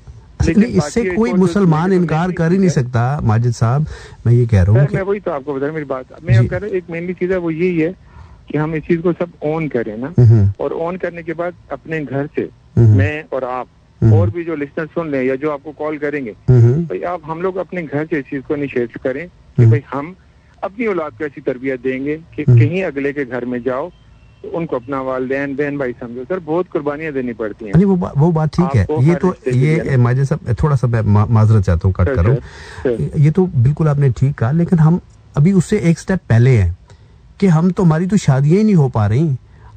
लेकिन इससे कोई मुसलमान इनकार कर ही नहीं सकता माजिद साहब, मैं ये कह रहा हूँ। मैं वही तो आपको बता रहा हूँ, मेरी बात मैं कह रहा हूँ, एक मेनली चीज है वो यही है कि हम इस चीज को सब ऑन करें ना, और ऑन करने के बाद अपने घर से मैं और आप और भी जो लिस्टनर सुन रहे या जो आपको कॉल करेंगे, भाई आप हम लोग अपने घर से इस चीज को इनिशिएट करें कि भाई हम अपनी औलाद को ऐसी तरबियत देंगे कि कहीं अगले के घर में जाओ तो उनको अपना वालिदैन बहन भाई समझो। सर बहुत कुर्बानियां देनी पड़ती हैं। वो बात ठीक है। ये तो ये माजे साहब थोड़ा सा मैं माजरत चाहता हूँ, कट करो, ये तो बिल्कुल आपने ठीक कहा, लेकिन हम अभी उससे एक स्टेप पहले हैं कि हम तो हमारी तो शादियां ही नहीं हो पा रही।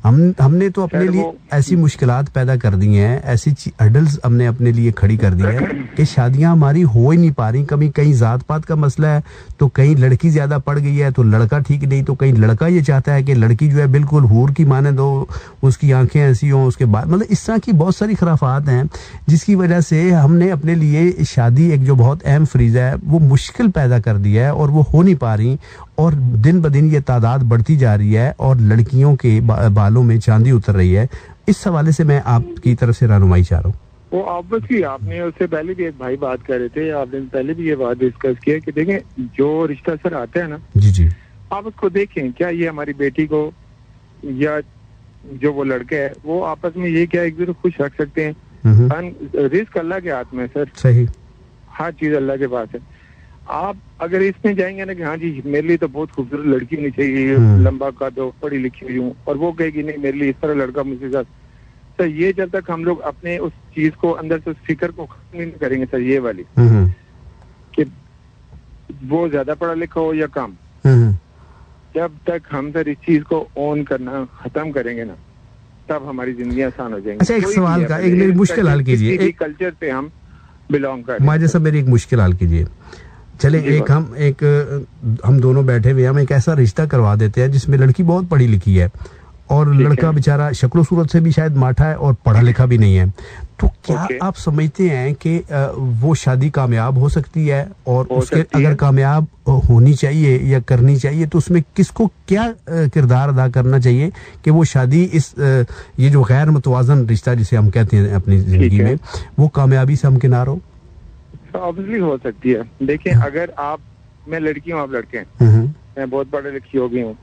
हमने तो अपने लिए ऐसी मुश्किलात पैदा कर दी हैं, ऐसी हर्डल्स हमने अपने लिए खड़ी कर दी है कि शादियां हमारी हो ही नहीं पा रही। कभी कहीं जात पात का मसला है तो कहीं लड़की ज्यादा पड़ गई है तो लड़का ठीक नहीं, तो कहीं लड़का ये चाहता है कि लड़की जो है बिल्कुल हूर की माने दो, उसकी आंखें ऐसी हों, उसके बाद मतलब इस तरह की बहुत सारी खराफात हैं जिसकी वजह से हमने अपने लिए शादी एक जो बहुत अहम फरीज़ा है वो मुश्किल पैदा कर दिया है और वो हो नहीं पा रही, और दिन ब दिन ये तादाद बढ़ती जा रही है और लड़कियों के बालों में चांदी उतर रही है। इस हवाले से मैं आपकी तरफ से रहनुमाई चाह रहा हूँ। वो ऑब्वियसली आपने उससे पहले भी एक भाई बात कर रहे थे, आपने पहले भी ये बात डिस्कस किया कि देखें जो रिश्ता सर आता है ना, जी आप उसको देखें क्या ये हमारी बेटी को या जो वो लड़का है वो आपस में ये क्या एक दूसरे को खुश रख सकते हैं। रिस्क अल्लाह के हाथ में सर, सही, हर चीज अल्लाह के पास है। आप अगर इसमें जाएंगे ना कि हाँ जी मेरे लिए तो बहुत खूबसूरत लड़की होनी चाहिए, लंबा कद हो, पढ़ी लिखी हुई हूँ, और वो कहेगी नहीं मेरे लिए इस तरह लड़का मुझसे साथ, सर ये जब तक हम लोग अपने उस चीज को अंदर से उस फिक्र को खत्म नहीं करेंगे सर, ये वाली कि वो ज्यादा पढ़ा लिखा हो या कम, जब तक हम सर इस चीज को ऑन करना खत्म करेंगे ना तब हमारी जिंदगी आसान हो जाएंगी। अच्छा, एक सवाल का, एक मेरी मुश्किल हल कीजिए, एक कल्चर से हम बिलोंग कर, माजे साहब मेरी एक मुश्किल हल कीजिए। चले हम दोनों बैठे हुए हम एक ऐसा रिश्ता करवा देते हैं जिसमें लड़की बहुत पढ़ी लिखी है और लड़का बेचारा शक्ल सूरत से भी शायद माठा है और पढ़ा लिखा भी नहीं है, तो क्या आप समझते हैं कि वो शादी कामयाब हो सकती है? और उसके अगर कामयाब होनी चाहिए या करनी चाहिए तो उसमें किसको क्या किरदार अदा करना चाहिए कि वो शादी इस ये जो गैर मुतवाज़न रिश्ता जिसे हम कहते हैं अपनी जिंदगी में, वो कामयाबी से हमकिनार हो? ऑब्वियसली हो सकती है। देखिए अगर मैं लड़की हूँ, आप लड़के हैं, मैं बहुत पढ़ी लिखी हो गई हूँ,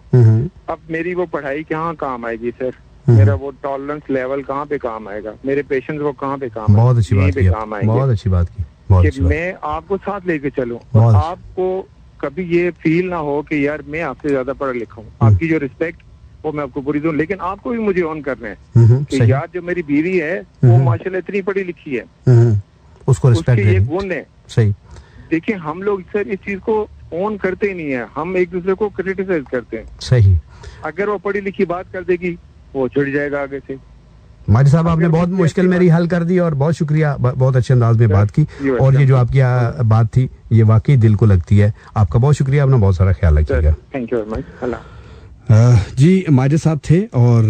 अब मेरी वो पढ़ाई कहाँ काम आएगी सर? मेरा वो टॉलरेंस लेवल कहाँ पे काम आएगा? मेरे पेशेंस वो कहाँ पे काम आएगा? बहुत अच्छी बात की, बहुत अच्छी बात की कि मैं आपको साथ लेके चलूं और आपको कभी ये फील ना हो कि यार मैं आपसे ज्यादा पढ़ा लिखा हूँ, आपकी जो रिस्पेक्ट वो मैं आपको पूरी दूं, लेकिन आपको भी मुझे ऑन करना है कि यार जो मेरी बीवी है वो माशाल्लाह इतनी पढ़ी लिखी है, उसको रिस्पेक्ट ये गुण है। सही। देखिए हम लोग सर इस चीज को ऑन करते ही नहीं है, हम एक दूसरे को क्रिटिसाइज करते हैं। सही। अगर वो पढ़ी लिखी बात कर देगी वो चढ़ जाएगा आगे से। माजी साहब आपने बहुत मुश्किल मेरी हल कर दी और बहुत शुक्रिया, बहुत अच्छे अंदाज में बात की, और ये जो आपकी बात थी ये वाकई दिल को लगती है। आपका बहुत शुक्रिया, अपना बहुत सारा ख्याल रखिएगा। Thank you very much. अल्लाह। जी माजिद साहब थे और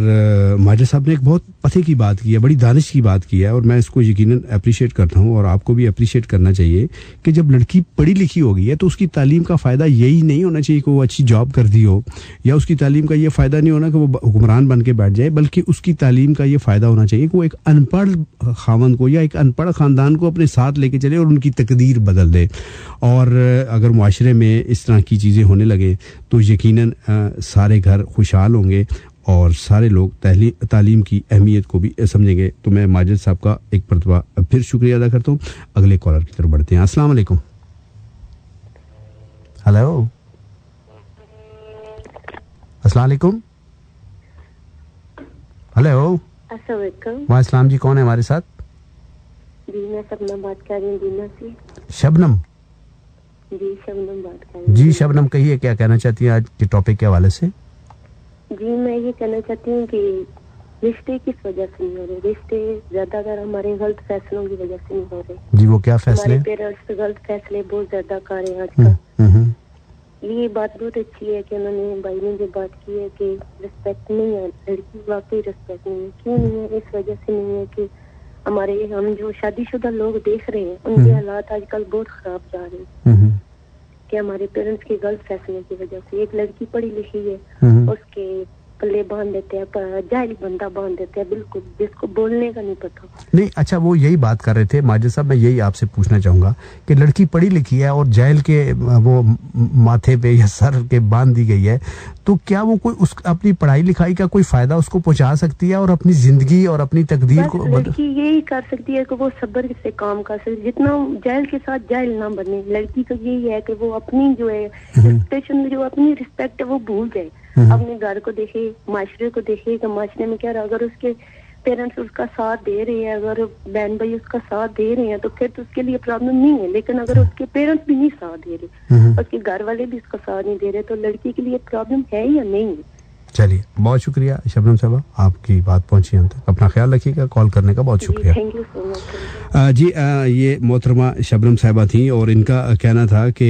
माजिद साहब ने एक बहुत पते की बात की है, बड़ी दानिश की बात की है और मैं इसको यकीनन अप्रिशिएट करता हूँ और आपको भी अप्रिशिएट करना चाहिए कि जब लड़की पढ़ी लिखी हो गई है तो उसकी तालीम का फ़ायदा यही नहीं होना चाहिए कि वो अच्छी जॉब कर दी हो, या उसकी तालीम का ये फ़ायदा नहीं होना कि वो हुक्मरान बन के बैठ जाए, बल्कि उसकी तालीम का ये फ़ायदा होना चाहिए कि वो एक अनपढ़ खावन को या एक अनपढ़ ख़ानदान को अपने साथ लेके चले और उनकी तकदीर बदल दे। और अगर मुआशरे में इस तरह की चीज़ें होने लगे तो यकीनन सारे घर खुशहाल होंगे और सारे लोग तालीम की अहमियत को भी समझेंगे। तो मैं माजिद साहब का एक मरतबा फिर शुक्रिया अदा करता हूँ। अगले कॉलर की तरफ बढ़ते हैं। अस्सलाम वालेकुम। हेलो, अस्सलाम वालेकुम। हेलो, अस्सलाम वालेकुम। वालेकुम जी, कौन है हमारे साथ? जी मैं शबनम बात कर रही हूँ दीना से। शबनम जी, शबनम बात कर रही हूँ। जी शबनम, कहिए क्या कहना चाहती हैं आज के टॉपिक के हवाले से? जी मैं ये कहना चाहती हूँ कि रिश्ते किस वजह से नहीं हो रहे, रिश्ते ज्यादातर हमारे गलत फैसलों की वजह से नहीं हो रहे। जी वो क्या फैसले? हमारे पेरेंट्स गलत फैसले बहुत ज्यादा कर रहे हैं आजकल। ये बात बहुत अच्छी है कि उन्होंने भाई ने जो बात की है कि रिस्पेक्ट नहीं है, लड़की वाकई रिस्पेक्ट नहीं है। क्यों नहीं है? इस वजह से नहीं है कि हम जो शादीशुदा लोग देख रहे हैं उनके हालात आजकल बहुत खराब जा रहे हैं कि हमारे पेरेंट्स के गलत फैसले की वजह से। एक लड़की पढ़ी लिखी है, उसके पल्ले बांध देते हैं, जाहिल बंदा बांध देते हैं, बिल्कुल जिसको बोलने का नहीं पता। नहीं, अच्छा, वो यही बात कर रहे थे माजिद साहब, मैं यही आपसे पूछना चाहूंगा कि लड़की पढ़ी लिखी है और जाहिल के वो माथे पे या सर के बांध दी गई है, तो क्या वो कोई उस अपनी पढ़ाई लिखाई का कोई फायदा उसको पहुंचा सकती है और अपनी जिंदगी और अपनी तकदीर को? लड़की यही कर सकती है कि वो सब्र से काम कर सकती है, जितना जाहिल के साथ जाहिल ना बने। लड़की तो यही है कि वो अपनी जो है रिस्पेक्टेशन, जो अपनी रिस्पेक्ट है वो भूल जाए, अपने घर को देखे, माशरे को देखे कि माशरे में क्या रहा। अगर उसके पेरेंट्स उसका साथ दे रहे हैं, अगर बहन भाई उसका साथ दे रहे हैं तो फिर तो उसके लिए प्रॉब्लम नहीं है। लेकिन अगर उसके पेरेंट्स भी नहीं साथ दे रहे, उसके घर वाले भी उसका साथ नहीं दे रहे, तो लड़की के लिए प्रॉब्लम है या नहीं है? चलिए, बहुत शुक्रिया शबनम साहबा, आपकी बात पहुंची हम तक। अपना ख्याल रखिएगा, कॉल करने का बहुत शुक्रिया। थैंक यू सो मच जी। ये मोहतरमा शबनम साहबा थी और इनका कहना था कि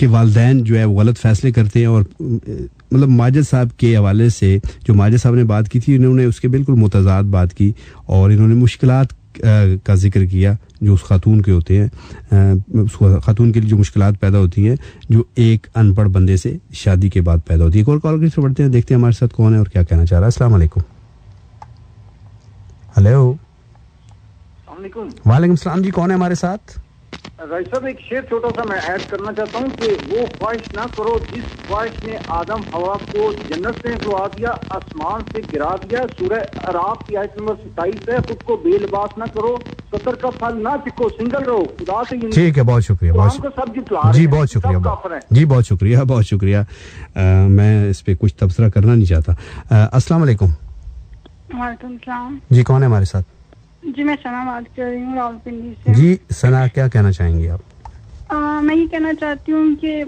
वालिदैन जो है वो गलत फैसले करते हैं और मतलब माजिद साहब के हवाले से जो माजिद साहब ने बात की थी, इन्होंने उसके बिल्कुल मुतज़ाद बात की और इन्होंने मुश्किलात का जिक्र किया जो उस खातून के होते हैं, उस खातून के लिए जो मुश्किलात पैदा होती हैं जो एक अनपढ़ बंदे से शादी के बाद पैदा होती है। एक और कॉल करके बढ़ते हैं, देखते हैं हमारे साथ कौन है और क्या कहना चाह रहा है। अस्सलाम वालेकुम। हेलो। वालेकुम सलाम जी, कौन है हमारे साथ? भाई साहब, एक शेर छोटा सा मैं ऐड करना चाहता हूँ कि वो ख्वाहिश ना करो जिस ख्वाहिश ने आदम हवा को जन्नत से निकलवा दिया, आसमान से गिरा दिया। सूरह अराफ की आयत नंबर 27 है, खुद को बेलिबास ना करो, सतर का फल ना चिको, सिंगल रहो, खुदा से। ठीक है, बहुत शुक्रिया, बहुत शुक्रिया जी, बहुत शुक्रिया जी, बहुत शुक्रिया, बहुत शुक्रिया। मैं इस पे कुछ तबसरा करना नहीं चाहता। अस्सलाम वालेकुम। वालेकुम सलाम जी, कौन है हमारे साथ? जी, मैं सना बात कर रही हूँ रावलपिंडी से। जी सना, क्या कहना चाहेंगी आप? मैं ये कहना चाहती हूँ कि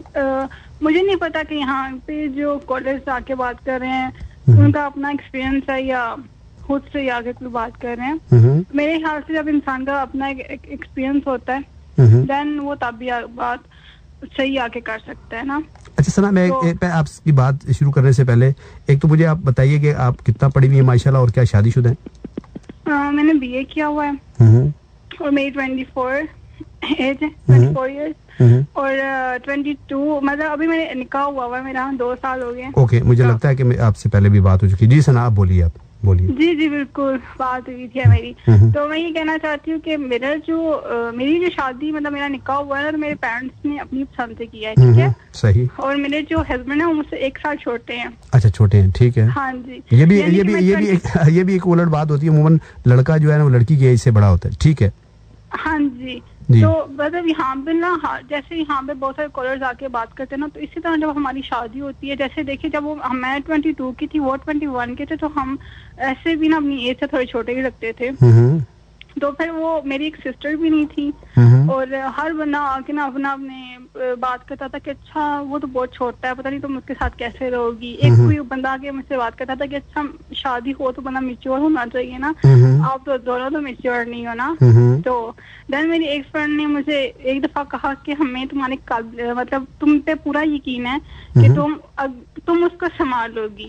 मुझे नहीं पता कि यहाँ पे जो कॉलेज आके बात कर रहे हैं उनका अपना एक्सपीरियंस है या खुद से आगे कोई बात कर रहे हैं। मेरे ख्याल से जब इंसान का अपना एक एक्सपीरियंस होता है देन वो तब भी बात सही आके कर सकता है ना। अच्छा सना, मैं आपकी बात शुरू करने से पहले एक तो मुझे आप बताइए कि आप कितना पढ़ी हुई है माशाल्लाह और क्या शादीशुदा हैं? मैंने बीए किया हुआ है और मेरी 24 एज है, 24 इयर्स और 22 मतलब अभी मेरे निकाह हुआ है, मेरा 2 साल हो गए। ओके, मुझे लगता है कि आपसे पहले भी बात हो चुकी है। जी सना, आप बोलिए, आप बोलिए। जी जी बिल्कुल, बात हुई थी मेरी। तो मैं ये कहना चाहती हूँ कि मेरी जो शादी मतलब मेरा निकाह हुआ है ना, तो मेरे पेरेंट्स ने अपनी पसंद से किया है, ठीक है, सही। और मेरे जो हस्बैंड है वो मुझसे 1 साल छोटे हैं। अच्छा, छोटे हैं, ठीक है। हाँ जी। ये भी एक उलट बात होती है, अमूमन लड़का जो है ना वो लड़की की एज से बड़ा होता है, ठीक है। हाँ जी। तो मतलब यहाँ पे ना, जैसे यहाँ पे बहुत सारे कॉलर्स आके बात करते हैं ना, तो इसी तरह जब हमारी शादी होती है, जैसे देखिए जब वो मैं 22 की थी, वो 21 के थे, तो हम ऐसे भी ना अपनी एज से थोड़े छोटे ही लगते थे। तो फिर वो मेरी एक सिस्टर भी नहीं थी और हर बंदा आके ना अपना अपने बात करता था कि अच्छा वो तो बहुत छोटा है, पता नहीं तुम उसके साथ कैसे रहोगी। एक कोई बंदा आके मुझसे बात करता था कि अच्छा शादी हो तो बंदा मैच्योर होना चाहिए ना, आप तो दोनों तो मैच्योर नहीं हो ना। तो देन मेरी एक फ्रेंड ने मुझे एक दफा कहा कि हमें तुम्हारे मतलब तुम पे पूरा यकीन है कि तुम उसको संभाल लोगी।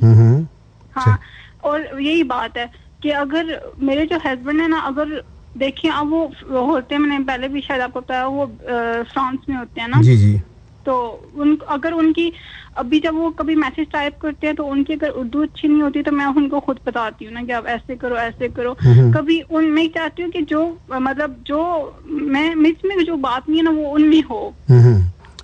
हाँ, और यही बात है कि अगर मेरे जो हस्बैंड है ना, अगर देखिए अब वो होते हैं, मैंने पहले भी शायद आपको बताया, वो फ्रांस में होते हैं ना। जी जी। तो अगर उनकी अभी जब वो कभी मैसेज टाइप करते हैं तो उनकी अगर उर्दू अच्छी नहीं होती तो मैं उनको खुद बताती हूँ ना कि आप ऐसे करो ऐसे करो। कभी मैं चाहती हूँ कि जो मतलब जो मैं मिस में जो बात नहीं है ना वो उनमें हो।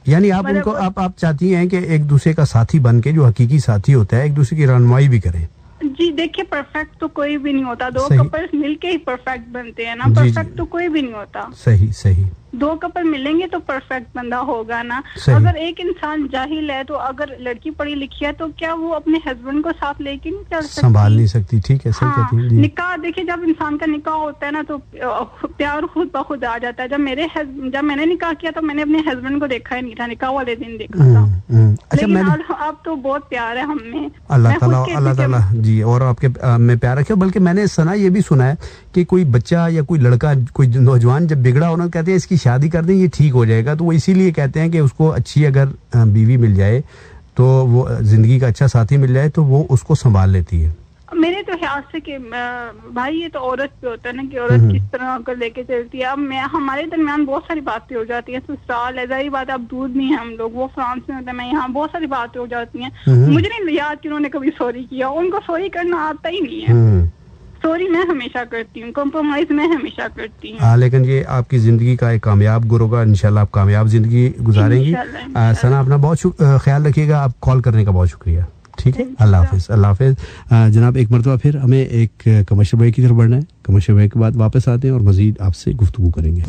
यानी आप उनको आप चाहती हैं कि एक दूसरे का साथी बन के, जो हकीकी साथी होता है, एक दूसरे की रहनुमाई भी करें। जी देखिए, परफेक्ट तो कोई भी नहीं होता, 2 कपल्स मिलके ही परफेक्ट बनते हैं ना, परफेक्ट तो कोई भी नहीं होता। सही सही। 2 कपल मिलेंगे तो परफेक्ट बंदा होगा ना। अगर एक इंसान जाहिल है, तो अगर लड़की पढ़ी लिखी है तो क्या वो अपने हस्बैंड को साथ लेके नहीं चल सकती, संभाल नहीं सकती? ठीक है, सही कहती हैं। निकाह देखिए, जब इंसान का निकाह होता है ना तो प्यार खुद ब खुद आ जाता है। जब मैंने निकाह किया तो मैंने अपने हस्बैंड को देखा ही नहीं था, निकाह वाले दिन देखा था। अच्छा, लेकिन अब तो बहुत प्यार है हमें, अल्लाह ताला जी और आपके में प्यार रखे। बल्कि मैंने सना ये भी सुना है कि कोई बच्चा या कोई लड़का, कोई नौजवान जब बिगड़ा हो ना, कहते हैं इसकी शादी कर दें, ये ठीक हो जाएगा। तो वो इसीलिए कहते हैं कि उसको अच्छी अगर बीवी मिल जाए, तो वो जिंदगी का अच्छा साथी मिल जाए तो वो उसको संभाल लेती है। मेरे तो ख्याल से कि भाई ये तो औरत पे होता है ना कि औरत किस तरह कर लेके चलती है। अब हमारे दरमियान बहुत सारी बातें हो जाती हैं, ससुराल है, जाहिर बात अब दूर नहीं है हम लोग, वो फ्रांस में होता है, मैं यहाँ, बहुत सारी बातें हो जाती हैं। मुझे नहीं याद कि उन्होंने कभी सॉरी किया, उनको सॉरी करना आता ही नहीं है। सॉरी मैं हमेशा करती हूँ, कॉम्प्रोमाइज मैं हमेशा करती हूँ। लेकिन ये आपकी जिंदगी का एक कामयाब गुर होगा, इंशाल्लाह आप कामयाब जिंदगी गुजारेंगी। सना अपना बहुत ख्याल रखिएगा, आप कॉल करने का बहुत शुक्रिया। ठीक है, अल्लाह हाफिज। अल्लाह हाफिज। जनाब एक मरतबा फिर हमें एक कमर्शियल ब्रेक की तरफ बढ़ना है, कमर्शियल ब्रेक के बाद वापस आते हैं और मजीद आपसे गुफ्तगू करेंगे।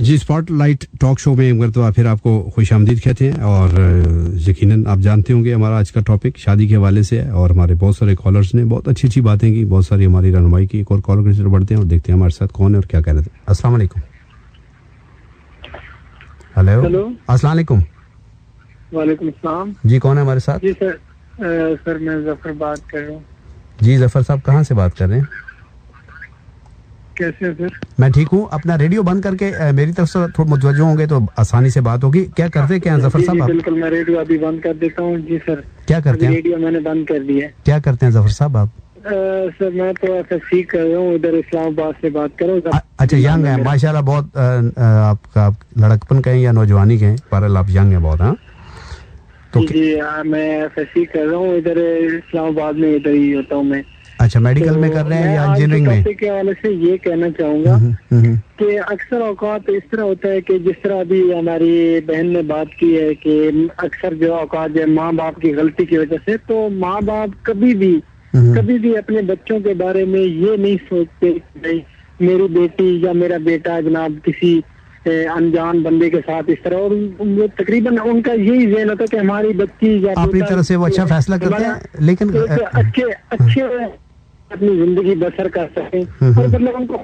जी, स्पॉटलाइट टॉक शो में एक मरतबा फिर आपको खुशामदीद कहते हैं और यकीनन आप जानते होंगे हमारा आज का टॉपिक शादी के हवाले से है और हमारे बहुत सारे कॉलर्स ने बहुत अच्छी अच्छी बातें की, बहुत सारी हमारी रहनुमाई की। एक और कॉलर की तरफ बढ़ते हैं और देखते हैं हमारे साथ कौन है और क्या कह रहे थे। अस्सलाम वालेकुम। हेलो, अस्सलाम वालेकुम। वालेकुम सलाम। जी, कौन है हमारे साथ? जी सर, सर मैं जफर बात कर रहा हूँ। जी जफर साहब, कहाँ से बात कर रहे हैं? कैसे हैं सर? मैं ठीक हूँ। अपना रेडियो बंद करके मेरी तरफ से थोड़ा मुतवज्जो होंगे तो आसानी से बात होगी। क्या करते क्या हैं जफर साहब? बिल्कुल, मैं रेडियो अभी बंद कर देता हूँ। जी सर, क्या करते हैं? रेडियो मैंने बंद कर दिया है। क्या करते हैं जफर साहब आप? सर मैं तो एफएससी कर रहा हूँ, उधर इस्लामाबाद से बात कर रहा हूँ। अच्छा, यंग है माशाल्लाह, बहुत आपका लड़कपन कहें या नौजवानी कहें, पर आप यंग है बहुत। हाँ, तो जी मैं एफएससी कर रहा हूँ इधर इस्लामाबाद में, इधर ही होता हूँ मैं। अच्छा, मेडिकल में कर रहे हैं या इंजीनियरिंग में? टॉपिक के हवाले से ये कहना चाहूंगा कि अक्सर औकात इस तरह होता है कि जिस तरह अभी हमारी बहन ने बात की है कि अक्सर जो औकात है माँ बाप की गलती की वजह से, तो माँ बाप कभी भी अपने बच्चों के बारे में ये नहीं सोचते भाई मेरी बेटी या मेरा बेटा जनाब किसी अनजान बंदे के साथ इस तरह, और वो तकरीबन उनका यही ज़हन होता है कि हमारी बच्ची या अपनी तरफ से वो अच्छा फैसला करते हैं, लेकिन अच्छे अपनी जिंदगी बसर कर सकें और मतलब उनको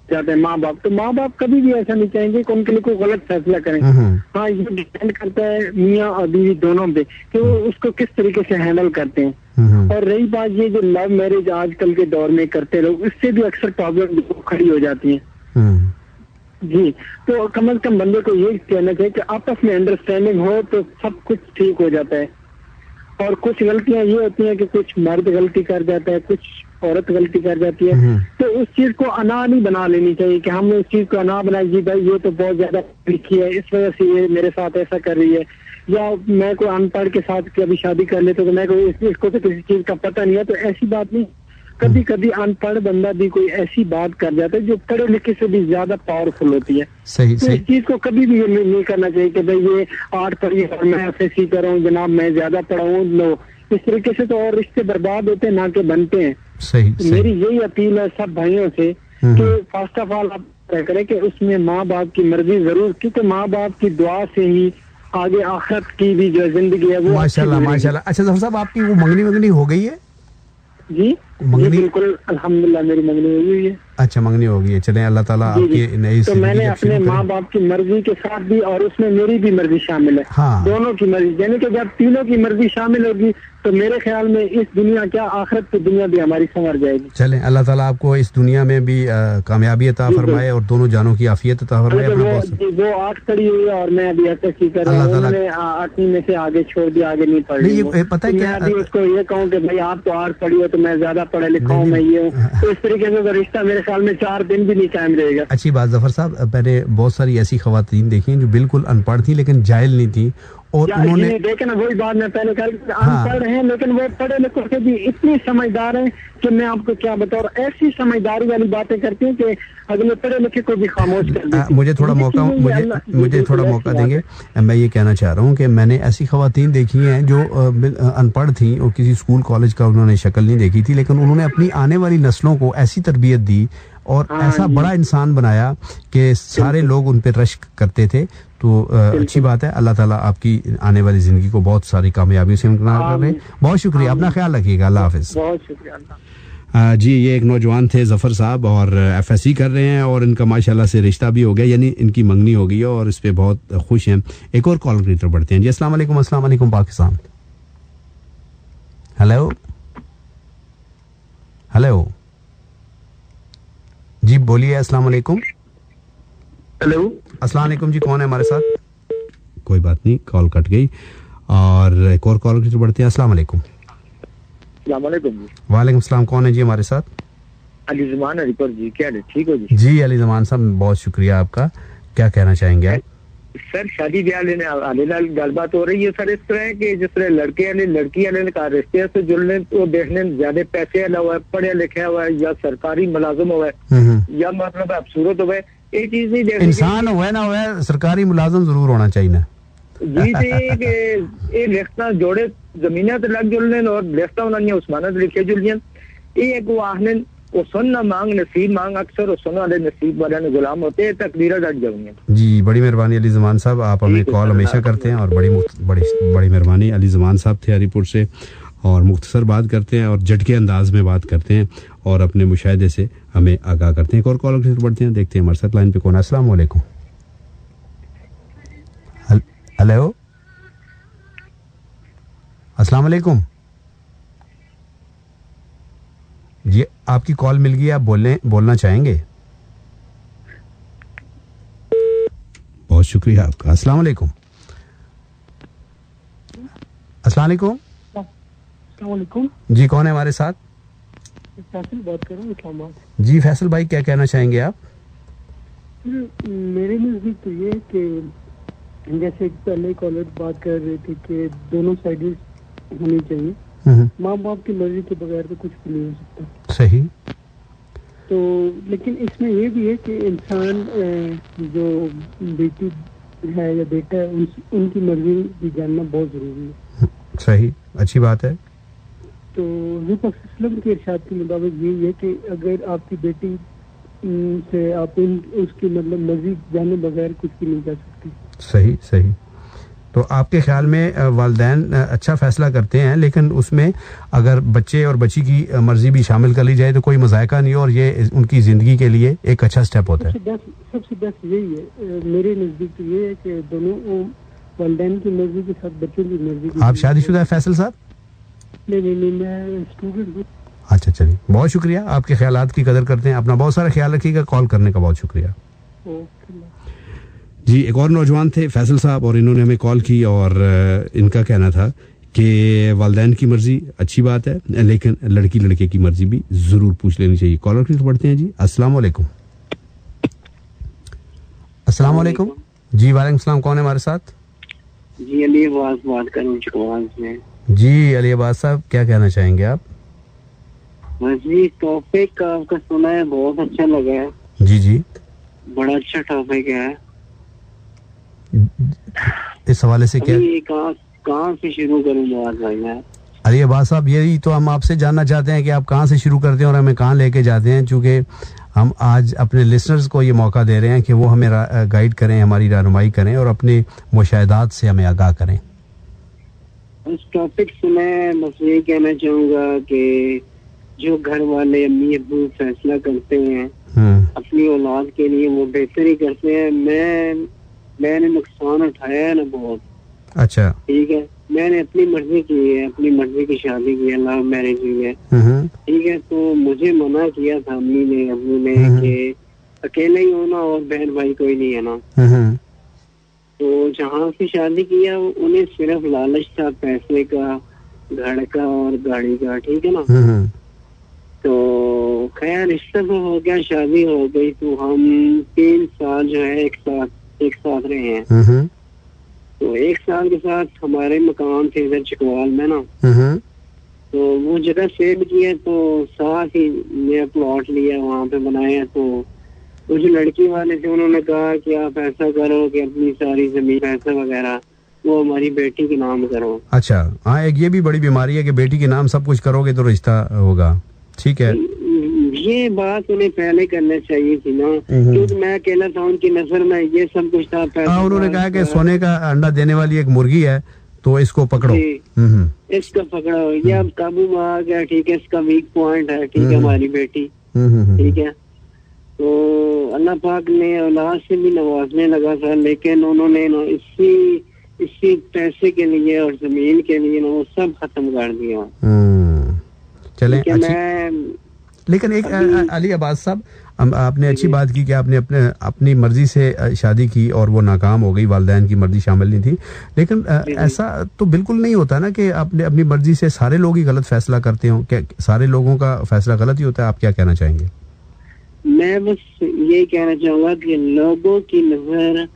जाते हैं माँ बाप। तो माँ बाप कभी भी ऐसा नहीं चाहेंगे कि उनके लिए कोई गलत फैसला करें। हाँ, ये डिपेंड करता है मियाँ और बीवी दोनों पे कि वो उसको किस तरीके से हैंडल करते हैं। और रही बात ये जो लव मैरिज आजकल के दौर में करते लोग, इससे भी अक्सर प्रॉब्लम खड़ी हो जाती है। जी, तो कम से कम बंदे को ये कहना चाहिए कि आपस में अंडरस्टैंडिंग हो तो सब कुछ ठीक हो जाता है। और कुछ गलतियां ये होती हैं कि कुछ मर्द गलती कर जाता है, कुछ औरत गलती कर जाती है, तो उस चीज को अना नहीं बना लेनी चाहिए कि हमने उस चीज को अना बनाई, जी भाई ये तो बहुत ज्यादा लिखी है इस वजह से ये मेरे साथ ऐसा कर रही है, या मैं कोई अनपढ़ के साथ कभी शादी कर लेता तो मैं इसको तो किसी चीज का पता नहीं है। तो ऐसी बात नहीं, कभी कभी अनपढ़ बंदा भी कोई ऐसी बात कर जाता है जो पढ़े लिखे से भी ज्यादा पावरफुल होती है। सही, तो इस चीज को कभी भी नहीं करना चाहिए कि भाई ये 8 पढ़ी और मैं एफएससी कर रहा हूँ जनाब, मैं ज्यादा पढ़ा हूँ। लो, इस तरीके से तो और रिश्ते बर्बाद होते हैं ना कि बनते हैं। सही, तो मेरी यही अपील है सब भाइयों से कि फर्स्ट ऑफ ऑल आप तय करें कि उसमें माँ बाप की मर्जी जरूर, क्योंकि माँ बाप की दुआ से ही आगे आखिरत की भी जो जिंदगी है वो माशाल्लाह माशाल्लाह। अच्छा जफर साहब, आपकी वो मंगनी हो गई है? जी बिल्कुल, अल्हम्दुलिल्लाह मेरी मंगनी हो गई है। अच्छा, मंगनी हो गई है, चलें अल्लाह ताला आपकी नई तो मैंने अपने माँ बाप की मर्जी के साथ भी, और उसमें मेरी भी मर्जी शामिल है। हाँ। दोनों की मर्जी, यानी कि जब तीनों की मर्जी शामिल होगी तो मेरे ख्याल में इस दुनिया क्या आखिरत की दुनिया भी हमारी संवर जाएगी। चलें अल्लाह ताला आपको इस दुनिया में भी कामयाबी अता फरमाए और दोनों जानों की आफियत अता फरमाए। वो 8 पढ़ी हुई है और मैं अभी एफएससी कर रहा हूँ, उन्होंने 8वीं में से आगे छोड़ दिया, आगे नहीं पढ़ रही। पता है क्या, अभी उसको ये कहूँ कि भाई आप तो 8 पढ़ी हो तो मैं ज्यादा पढ़ा लिखा हूँ, मैं ये हूँ, तो इस तरीके से रिश्ता मेरे ख्याल में 4 दिन भी नहीं कायम रहेगा। अच्छी बात जफर साहब, मैंने बहुत सारी ऐसी खवातीन देखी हैं जो बिल्कुल अनपढ़ थी लेकिन जाहिल नहीं थी, और उन्होंने देखे ना, वही बात मैं पहले कर, अनपढ़ हैं लेकिन वो पढ़े लिखे से भी इतनी समझदार हैं कि मैं आपको क्या बताऊं, और ऐसी समझदारी वाली बातें करती हैं कि अगले पढ़े लिखे को भी खामोश कर देती। मुझे थोड़ा मौका देंगे। मैं ये कहना चाह रहा हूँ कि मैंने ऐसी खवातीन देखी हैं जो अनपढ़ थी और किसी स्कूल कॉलेज का उन्होंने शक्ल नहीं देखी थी, लेकिन उन्होंने अपनी आने वाली नस्लों को ऐसी तरबियत दी और ऐसा बड़ा इंसान बनाया कि सारे लोग उन पर रश्क करते थे। तो अच्छी बात है, अल्लाह ताला आपकी आने वाली जिंदगी को बहुत सारी कामयाबी से इम्तिहान कर रहे हैं। बहुत शुक्रिया, अपना ख्याल रखिएगा, अल्लाह हाफिज। बहुत शुक्रिया। जी ये एक नौजवान थे ज़फ़र साहब और FSC कर रहे हैं और इनका माशाल्लाह से रिश्ता भी हो गया, यानी इनकी मंगनी हो गई है और इस पे बहुत खुश हैं। एक और कॉल की तरफ बढ़ते हैं जी। अस्सलाम वालेकुम पाकिस्तान। हेलो हेलो जी बोलिए। अस्सलाम वालेकुम। हेलो अस्सलाम वालेकुम जी, कौन है हमारे साथ? कोई बात नहीं, कॉल कट गई और एक और कॉल की तरफ बढ़ते हैं। अस्सलाम वालेकुम। वालेकुम सलाम, कौन है जी हमारे साथ? अली ज़मान हरिपुर जी, क्या है? ठीक हो जी? जी अली ज़मान साहब, बहुत शुक्रिया आपका। क्या कहना चाहेंगे आप? सर शादी ब्याह लेने आने वाली गलबात हो रही है सर, इस तरह कि जिस तरह लड़के वाले लड़की वाले का रिश्ते से जुड़ने तो देखने ज्यादा पैसे वाला हुआ है, पढ़े लिखे हुआ है या सरकारी मुलाजिम हुआ है या मतलब खूबसूरत हुआ है, ये चीज नहीं देखनी। इंसान हुआ ना हुआ, सरकारी मुलाजिम जरूर होना चाहिए ना जी ये लिखता जोड़े जमीन लग जुड़ने और लिखता उन्होंने उस्मानत लिखे जुड़ियन ये एक वाहन वो सुनना मांग नसीब मांग अक्सर सुनने वाले नसीब वाले ने गुलाम होते हैं, तकदीरें डट जाएंगे। जी बड़ी मेहरबानी अली ज़मान साहब, आप हमें कॉल हमेशा करते हैं और बड़ी मेहरबानी। अली ज़मान साहब थे हरिपुर से और मुख्तसर बात करते हैं और झटके अंदाज में बात करते हैं और अपने मुशाहिदे से हमें आगाह करते हैं। एक और कॉल बढ़ते हैं, देखते हैं हमारे साथ लाइन पे कौन है। अस्सलाम वालेकुम। हेलो अस्सलाम वालेकुम जी, आपकी कॉल मिल गई, आप बोलना चाहेंगे? बहुत शुक्रिया आपका। अस्सलाम वालेकुम। अस्सलाम वालेकुम जी, कौन है हमारे साथ? फैसल बात कर रहा हूँ इस्लामाबाद। जी फैसल भाई, क्या कहना चाहेंगे आप? मेरे नजदीक तो ये कि जैसे पहले कॉलर बात कर रहे थे कि दोनों साइड होनी चाहिए, माँ बाप की मर्जी के बगैर तो कुछ भी नहीं हो सकता। सही। तो लेकिन इसमें ये भी है कि इंसान जो बेटी है या बेटा है उनकी मर्जी भी जानना बहुत जरूरी है। सही, अच्छी बात है। तो हुज़ूर के इरशाद के मुताबिक यही है कि अगर आपकी बेटी से आप उसकी मतलब मर्जी जाने बगैर कुछ भी नहीं कर सकती। सही सही। तो आपके ख्याल में वालिदैन अच्छा फैसला करते हैं, लेकिन उसमें अगर बच्चे और बच्ची की मर्जी भी शामिल कर ली जाए तो कोई मज़ायका नहीं और ये उनकी ज़िंदगी के लिए एक अच्छा स्टेप होता है। सबसे बेस्ट यही है मेरे नज़दीक तो ये है कि दोनों वालिदैन की मर्जी के साथ बच्चों की मर्जी। आप शादीशुदा है फैसल साहब? नहीं मैं स्टूडेंट हूँ। अच्छा चलिए, बहुत शुक्रिया, आपके ख्यालात की कदर करते हैं। अपना बहुत सारा ख्याल रखिएगा, कॉल करने का बहुत शुक्रिया। जी एक और नौजवान थे फैसल साहब और इन्होंने हमें कॉल की और इनका कहना था कि वालिदैन की मर्जी अच्छी बात है, लेकिन लड़की लड़के की मर्जी भी जरूर पूछ लेनी चाहिए। कॉलर की बढ़ते हैं जी। अस्सलाम वालेकुम। अस्सलाम वालेकुम जी। वालेकुम सलाम, कौन है हमारे साथ? जी अली अब्बास बात कर रहा हूँ। जी अली अब्बास साहब, क्या कहना चाहेंगे आप? बस जी टॉपिक आपका सुना है, बहुत अच्छा लगा है। जी जी, बड़ा अच्छा टॉपिक है। इस हवाले से क्या कहाँ से शुरू करूँ भाई मैं? अली अब्बास साहब, यही तो हम आपसे जानना चाहते हैं कि आप कहाँ से शुरू करते हैं और हमें कहाँ लेके जाते हैं, क्योंकि हम आज अपने लिसनर्स को ये मौका दे रहे हैं कि वो हमें गाइड करें, हमारी रहनुमाई करें और अपने मुशाहिदात से हमें आगाह करें। उस टॉपिक से मैं बस यही कहना चाहूँगा कि जो घर वाले अम्मी अब्बू फैसला करते हैं अपनी औलाद के लिए वो बेहतर ही करते हैं। मैंने नुकसान उठाया है ना बहुत। अच्छा ठीक है, मैंने अपनी मर्जी की है, अपनी मर्जी की शादी की है, लव मैरिज हुई है। ठीक है, तो मुझे मना किया था अम्मी ने अब्बू ने कि अकेले ही होना और बहन भाई कोई नहीं है ना। तो जहाँ से शादी किया उन्हें सिर्फ लालच था पैसे का, घर का और गाड़ी का। ठीक है ना। तो खैर रिश्ता तो हो गया, शादी हो गई, तो हम 3 साल जो है एक साथ रहे हैं। तो 1 साल के साथ हमारे मकान थे इधर चिकवाल में ना, तो वो जगह सेल किया तो साथ ही नया प्लॉट लिया, वहाँ पे बनाया। तो वो जो लड़की वाले थे उन्होंने कहा कि आप ऐसा करो कि अपनी सारी जमीन पैसा वगैरह वो हमारी बेटी के नाम करो। अच्छा हाँ, एक ये भी बड़ी बीमारी है कि बेटी के नाम सब कुछ करोगे तो रिश्ता होगा। ठीक है, ये बात उन्हें पहले करना चाहिए थी ना, क्योंकि मैं अकेला था उनकी नजर में, ये सब कुछ था। उन्होंने कहा कि सोने का अंडा देने वाली एक मुर्गी है तो इसको पकड़ो। इसको पकड़ो, ये अब काबू में आ गया, ठीक है, इसका वीक पॉइंट है, ठीक है, हमारी बेटी, ठीक है। तो अल्लाह पाक ने औलाद से भी नवाजने लगा था, लेकिन उन्होंने ना इसी पैसे के लिए और जमीन के लिए ना वो सब खत्म कर दिया। चलें, लेकिन एक अली अब्बास साहब, आपने अच्छी बात की कि आपने अपनी मर्जी से शादी की और वो नाकाम हो गई, वालिदैन की मर्जी शामिल नहीं थी। लेकिन ऐसा तो बिल्कुल नहीं होता ना कि आपने अपनी मर्जी से सारे लोग ही गलत फैसला करते हो। क्या सारे लोगों का फैसला गलत ही होता है? आप क्या कहना चाहेंगे? मैं बस यही कहना चाहूंगा कि लोगों की नजर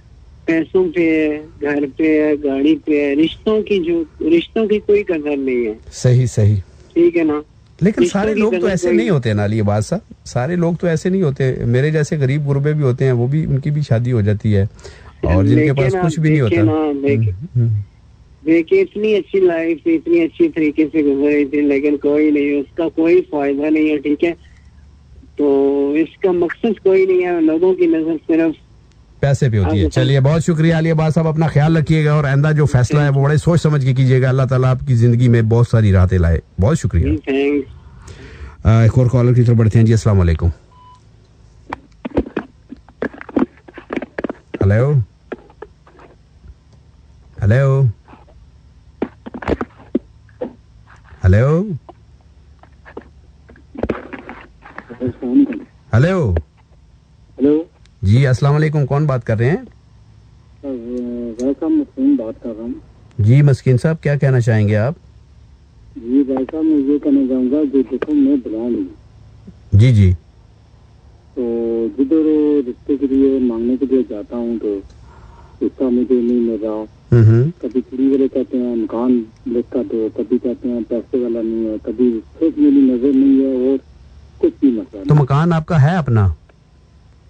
पैसों पे है, घर पे है, गाड़ी पे है, रिश्तों की कोई कदर नहीं है। सही, ठीक है ना। लेकिन सारे लोग तो ऐसे नहीं होते ना, ये बात साहब, सारे लोग तो ऐसे नहीं होते। मेरे जैसे गरीब गुरबे भी होते हैं, वो भी, उनकी भी शादी हो जाती है और जिनके पास कुछ भी नहीं होता। देखिए इतनी अच्छी लाइफ, इतनी अच्छी तरीके से गुजर रही थी, लेकिन कोई नहीं, उसका कोई फायदा नहीं है, ठीक है। तो इसका मकसद कोई नहीं है, लोगों की नजर सिर्फ पैसे पे होती है। चलिए, बहुत शुक्रिया अली अब्बास साहब, अपना ख्याल रखिएगा और आइंदा जो फैसला है वो बड़े सोच समझ के कीजिएगा। अल्लाह ताला आपकी जिंदगी में बहुत सारी राहतें लाए। बहुत शुक्रिया। एक और कॉलर की तरफ बढ़ते हैं जी। अस्सलाम वालेकुम। Hello hello hello hello hello जी, अस्सलाम वालेकुम। कौन बात कर रहे हैं? मस्कीन बात कर रहा हूँ जी। मस्कीन साहब, क्या कहना चाहेंगे आप? जी भाई साहब, मैं ये कहना चाहूँगा कि देखो मैं ब्लाइंड हूँ जी, तो जिधर रिश्ते के लिए मांगने के लिए जाता हूँ तो रिश्ता मुझे नहीं मिल रहा। कभी कुड़ी वाले कहते हैं मकान लेकर दो, कभी कहते हैं पैसे वाला नहीं है, कभी सिर्फ मेरी नजर नहीं है और कुछ भी मसला। तो मकान आपका है अपना?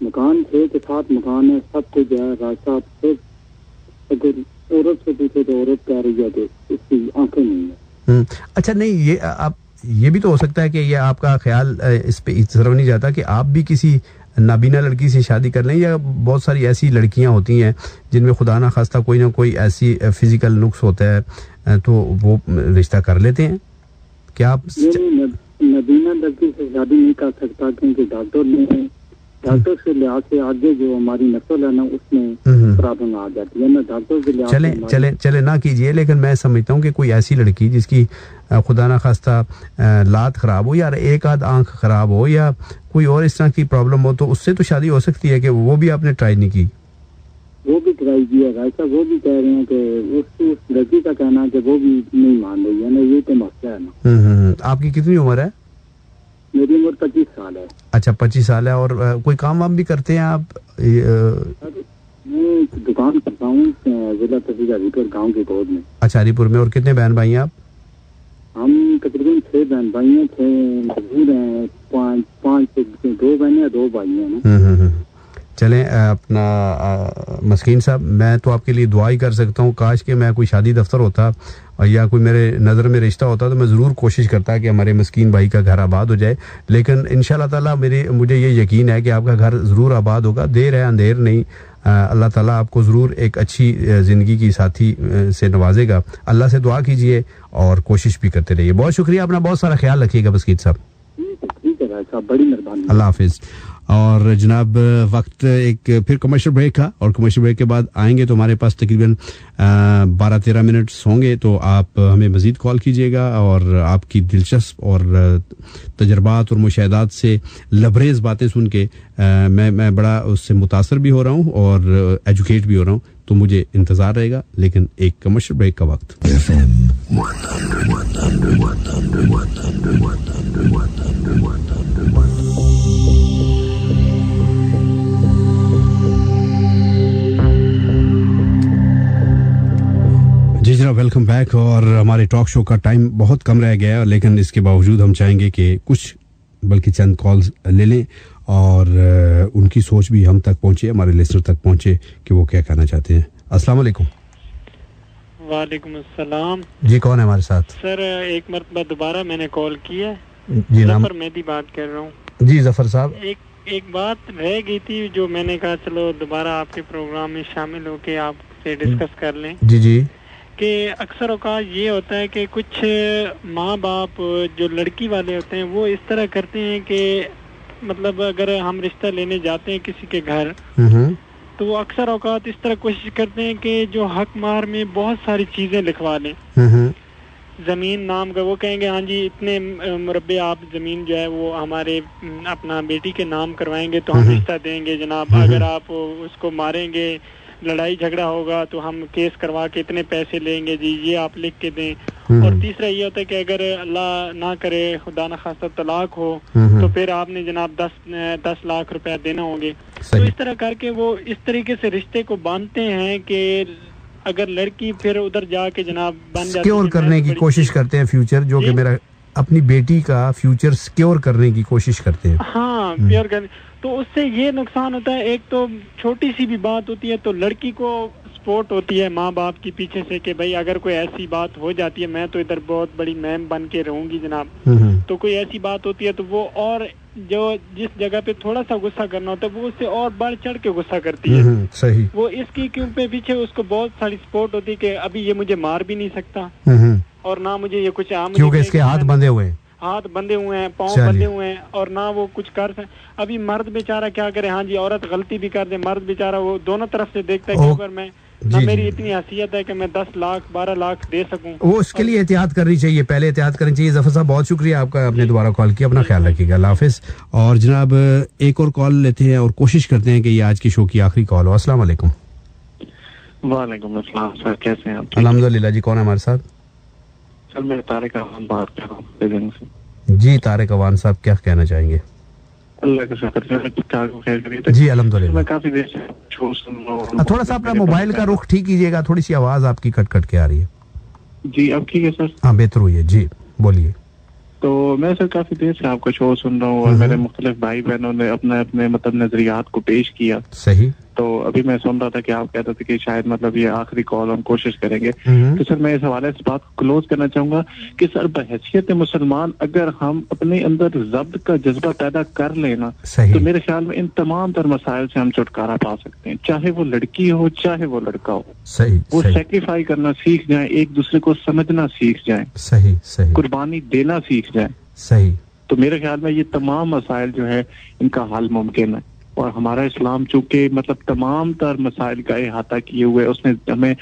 मकान 6 के 7 मकान है, सब कुछ है। रास्ता सिर्फ अगर औरत से पूछे तो औरत कह रही है कि उसकी आंखें नहीं है। अच्छा, नहीं, ये आप, ये भी तो हो सकता है कि ये आपका ख्याल इस पे इस तरह नहीं जाता कि आप भी किसी नाबीना लड़की से शादी कर लें, या बहुत सारी ऐसी लड़कियां होती हैं जिनमें खुदा ना खास्ता कोई ना कोई ऐसी फिजिकल नुक्स होता है तो वो रिश्ता कर लेते हैं। क्या आप नाबीना लड़की से शादी नहीं कर सकता क्योंकि डॉक्टर के लिहाज से आगे जो हमारी नस्ल है ना उसमें प्रॉब्लम आ जाती है ना, डॉक्टर के लिहाज चले ना कीजिए। लेकिन मैं समझता हूँ कि कोई ऐसी लड़की जिसकी खुदा ना खास्ता लात खराब हो या एक आध आंख खराब हो या कोई और इस तरह की प्रॉब्लम हो, तो उससे तो शादी हो सकती है। कि वो भी आपने ट्राई नहीं की? वो भी ट्राई किया भाई साहब, वो भी कह रहे हैं कि उस लड़की का कहना है कि वो भी नहीं मान रही है ना, ये तो मसला है ना। आपकी कितनी उम्र है? मेरी उम्र 25 साल है। अच्छा, 25 साल है। और कोई काम वाम भी करते हैं आप? मैं दुकान करता हूँ जिला तहसील हरीपुर गाँव के गोद में। अच्छा, हरीपुर में। और कितने बहन भाई हैं आप? हम तकरीबन 6 बहन भाई हैं, 6 मजदूर हैं, 5 2 बहनें 2 भाई हैं। चलें, अपना मस्कीन साहब, मैं तो आपके लिए दुआ ही कर सकता हूँ। काश कि मैं कोई शादी दफ्तर होता या कोई मेरे नज़र में रिश्ता होता तो मैं ज़रूर कोशिश करता कि हमारे मस्कीन भाई का घर आबाद हो जाए। लेकिन इंशाल्लाह ताला मुझे ये यकीन है कि आपका घर ज़रूर आबाद होगा। देर है अंधेर नहीं। अल्लाह ताला आपको ज़रूर एक अच्छी ज़िंदगी की साथी से नवाजेगा। अल्लाह से दुआ कीजिए और कोशिश भी करते रहिए। बहुत शुक्रिया, अपना बहुत सारा ख्याल रखिएगा मस्कीन साहब। ठीक है भाई साहब, बड़ी मेहरबानी। अल्लाह हाफिज़। और जनाब, वक्त एक फिर कमर्शियल ब्रेक का, और कमर्शियल ब्रेक के बाद आएंगे तो हमारे पास तकरीबन 12-13 मिनट होंगे। तो आप हमें मज़ीद कॉल कीजिएगा और आपकी दिलचस्प और तजर्बात और मुशाहदात से लबरेज बातें सुन के मैं बड़ा उससे मुतासर भी हो रहा हूँ और एजुकेट भी हो रहा हूँ। तो मुझे इंतज़ार रहेगा। लेकिन एक कमर्शियल ब्रेक का वक्त। जी जनाब, वेलकम बैक। और हमारे टॉक शो का टाइम बहुत कम रह गया है, लेकिन इसके बावजूद हम चाहेंगे कि कुछ बल्कि चंद कॉल्स ले लें और उनकी सोच भी हम तक पहुंचे, हमारे लिसनर तक पहुंचे कि वो क्या कहना चाहते हैं। अस्सलाम वालेकुम। वालेकुम अस्सलाम। जी, कौन है हमारे साथ? सर, एक मरतबा दोबारा मैंने कॉल की है। जी, नाम? जफर मेहदी बात कर रहा हूँ। जी जफर साहब, एक बात रह गई थी जो मैंने कहा चलो दोबारा आपके प्रोग्राम में शामिल होके आपसे डिस्कस कर लें। जी जी। कि अक्सर औकात ये होता है कि कुछ माँ बाप जो लड़की वाले होते हैं वो इस तरह करते हैं कि मतलब अगर हम रिश्ता लेने जाते हैं किसी के घर तो वो अक्सर औकात इस तरह कोशिश करते हैं कि जो हक मार में बहुत सारी चीजें लिखवा लें। जमीन नाम का वो कहेंगे हाँ जी इतने मुरब्बे आप जमीन जो है वो हमारे अपना बेटी के नाम करवाएंगे तो हम रिश्ता देंगे जनाब, अगर आप उसको मारेंगे लड़ाई झगड़ा होगा तो हम केस करवा के इतने पैसे लेंगे जी, ये आप लिख के दें। और तीसरा ये होता है कि अगर अल्लाह ना करे खुदा ना खास्ता तलाक हो तो फिर आपने जनाब 10 लाख रुपया देना होंगे। तो इस तरह करके वो इस तरीके से रिश्ते को बांधते हैं कि अगर लड़की फिर उधर जाके जनाब बन जाती है, सिक्योर करने की कोशिश करते हैं फ्यूचर, जो कि मेरा अपनी बेटी का फ्यूचर सिक्योर करने की कोशिश करते हैं। हाँ प्योर करने, तो उससे ये नुकसान होता है, एक तो छोटी सी भी बात होती है तो लड़की को सपोर्ट होती है माँ बाप की पीछे से कि भाई अगर कोई ऐसी बात हो जाती है मैं तो इधर बहुत बड़ी मैम बन के रहूंगी जनाब, तो कोई ऐसी बात होती है तो वो और जो जिस जगह पे थोड़ा सा गुस्सा करना होता है वो उससे और बढ़ चढ़ के गुस्सा करती है। सही। वो इसकी क्यों पे पीछे उसको बहुत सारी सपोर्ट होती है कि अभी ये मुझे मार भी नहीं सकता और ना मुझे ये कुछ क्योंकि इसके हाथ बंधे हुए हैं, हाथ बंधे हुए हैं, पाँव बंधे हुए हैं और ना वो कुछ कर सकते। अभी मर्द बेचारा क्या करे, हाँ जी औरत गलती भी कर दे, मर्द बेचारा वो दोनों तरफ से देखता है कि अगर मैं ना मेरी इतनी हैसियत है कि मैं 10 लाख 12 लाख दे सकूं, वो उसके लिए एहतियात करनी चाहिए, पहले एहतियात करनी चाहिए। जफर साहब बहुत शुक्रिया आपका, आपने दोबारा कॉल किया, अपना ख्याल रखिएगा, अल्लाह हाफिज। और जनाब एक और कॉल लेते हैं और कोशिश करते हैं कि ये आज की शो की आखिरी कॉल हो। अस्सलाम वालेकुम। वालेकुम अस्सलाम सर, कैसे हैं आप? अल्हम्दुलिल्लाह जी, कौन है हमारे साथ? सर मैं तारिक अवान बात कर रहा हूँ जी। तारिक अवान साहब क्या कहना चाहेंगे? अल्लाह का शुक्र जी अल्हम्दुलिल्लाह। मैं काफी देर से शो सुन रहा हूँ। थोड़ा सा अपना मोबाइल का रुख ठीक कीजिएगा, थोड़ी सी आवाज आपकी कट कट के आ रही है। जी अब ठीक है सर? हाँ बेहतर हुई है जी, बोलिए। तो मैं सर काफी देर से आपका शो सुन रहा हूँ और मेरे मुख्तलिफ भाई बहनों ने अपने अपने मतलब नजरियात को पेश किया। सही। तो अभी मैं सुन रहा था कि आप कहते थे कि शायद मतलब ये आखिरी कॉल हम कोशिश करेंगे, तो सर मैं इस हवाले से बात क्लोज करना चाहूंगा कि सर बहैसियत मुसलमान अगर हम अपने अंदर ज़ब्त का जज्बा पैदा कर लेना तो मेरे ख्याल में इन तमाम तर मसाइल से हम छुटकारा पा सकते हैं, चाहे वो लड़की हो चाहे वो लड़का हो। सही। वो सेक्रीफाई करना सीख जाए, एक दूसरे को समझना सीख जाए, सही सही, कुर्बानी देना सीख जाए। सही। तो मेरे ख्याल में ये तमाम मसाइल जो है इनका हल मुमकिन है और हमारा इस्लाम चूंकि मतलब तमाम तर मसाइल का अहाता किए हुए, उसने हमें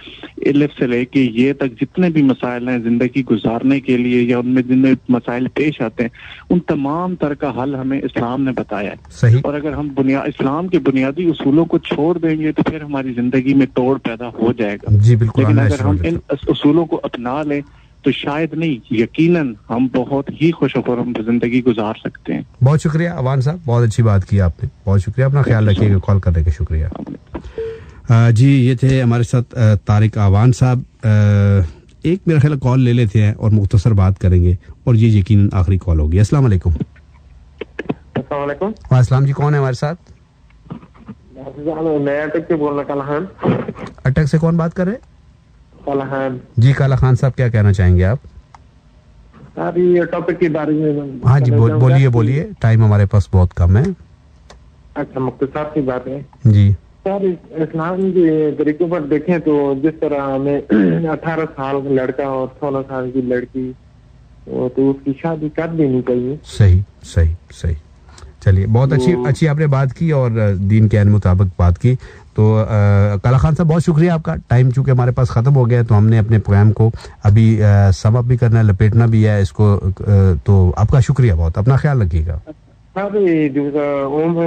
इल्फ से लेके ये तक जितने भी मसाइल हैं जिंदगी गुजारने के लिए या उनमें जितने मसाइल पेश आते हैं उन तमाम तर का हल हमें इस्लाम ने बताया है। सही। और अगर हम इस्लाम के बुनियादी उसूलों को छोड़ देंगे तो फिर हमारी जिंदगी में तोड़ पैदा हो जाएगा। जी बिल्कुल। लेकिन अगर हम इन उसूलों को अपना लें तो शायद नहीं, यकीनन हम बहुत ही खुशखुर्रम जिंदगी गुजार सकते हैं। बहुत शुक्रिया अवान साहब, बहुत अच्छी बात की आपने, बहुत शुक्रिया, अपना ख्याल रखिएगा, कॉल करने का शुक्रिया। जी ये थे हमारे साथ तारिक अवान साहब। एक मेरा ख्याल कॉल ले लेते हैं और मुख्तसर बात करेंगे और ये यकीनन आखिरी कॉल होगी। अस्सलाम वालेकुम। अस्सलाम वालेकुम। वालेकुम जी, कौन है हमारे साथ? मैं अटक से बोल रहा हूँ। अटक से कौन बात कर रहे हैं? काला खान जी। काला खान साहब क्या कहना चाहेंगे आप? अभी ये टॉपिक के बारे में। हाँ जी बोलिए बोलिए, टाइम हमारे पास बहुत कम है। अच्छा मुख्तसर की बात है जी। सर इस्लाम के तरीकों पर देखें तो जिस तरह हमें 18 साल का लड़का और 16 साल की लड़की तो उसकी शादी कर देनी चाहिए। सही सही सही। चलिए बहुत अच्छी आपने बात की और दीन के मुताबिक बात की। तो काला खान साहब बहुत शुक्रिया आपका। टाइम चूंकि हमारे पास खत्म हो गया तो हमने अपने प्रोग्राम को अभी सम अप भी करना है, लपेटना भी है इसको, तो आपका शुक्रिया बहुत, अपना ख्याल रखिएगा।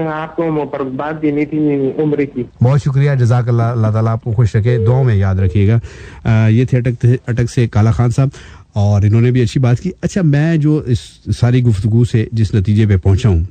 आपको बात देनी थी उम्र की। बहुत शुक्रिया, जज़ाकल्लाह, अल्लाह ताला आपको खुश रखे, दुआ में याद रखिएगा। ये थे अटक से काला खान साहब और इन्होंने भी अच्छी बात की। अच्छा मैं जो इस सारी गुफ्तगू से जिस नतीजे पे पहुंचा हूँ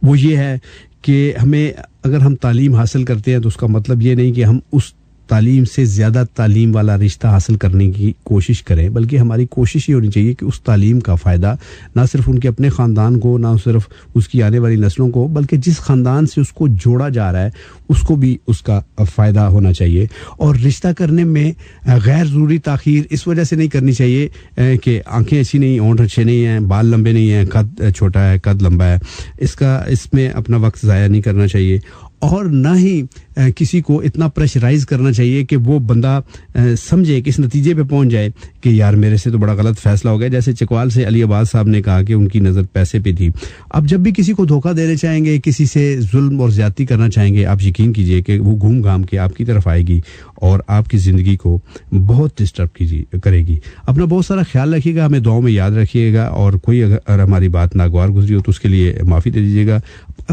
वो ये है कि हमें अगर हम तालीम हासिल करते हैं तो उसका मतलब ये नहीं कि हम उस तालीम से ज़्यादा तालीम वाला रिश्ता हासिल करने की कोशिश करें, बल्कि हमारी कोशिश ये होनी चाहिए कि उस तालीम का फ़ायदा ना सिर्फ उनके अपने ख़ानदान को, ना सिर्फ उसकी आने वाली नस्लों को, बल्कि जिस ख़ानदान से उसको जोड़ा जा रहा है उसको भी उसका फ़ायदा होना चाहिए। और रिश्ता करने में गैर ज़रूरी ताख़ीर इस वजह से नहीं करनी चाहिए कि आंखें अच्छी नहीं, होंठ अच्छे नहीं हैं, बाल लंबे नहीं हैं, कद छोटा है, कद लंबा है, इसमें अपना वक्त ज़ाया नहीं करना चाहिए। और ना ही किसी को इतना प्रेशराइज करना चाहिए कि वो बंदा समझे कि इस नतीजे पे पहुंच जाए कि यार मेरे से तो बड़ा गलत फैसला हो गया। जैसे चकवाल से अली अब्बास साहब ने कहा कि उनकी नज़र पैसे पे थी। अब जब भी किसी को धोखा देने चाहेंगे, किसी से जुल्म और ज्यादती करना चाहेंगे, आप यकीन कीजिए कि वो घूम घाम के आपकी तरफ आएगी और आपकी ज़िंदगी को बहुत डिस्टर्ब करेगी। अपना बहुत सारा ख्याल रखिएगा, हमें दुआओं में याद रखिएगा, और कोई अगर हमारी बात नागवार गुजरी हो तो उसके लिए माफ़ी दे दीजिएगा।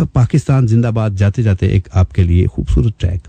पाकिस्तान जिंदाबाद जाते जाते एक आपके लिए खूबसूरत ट्रैक।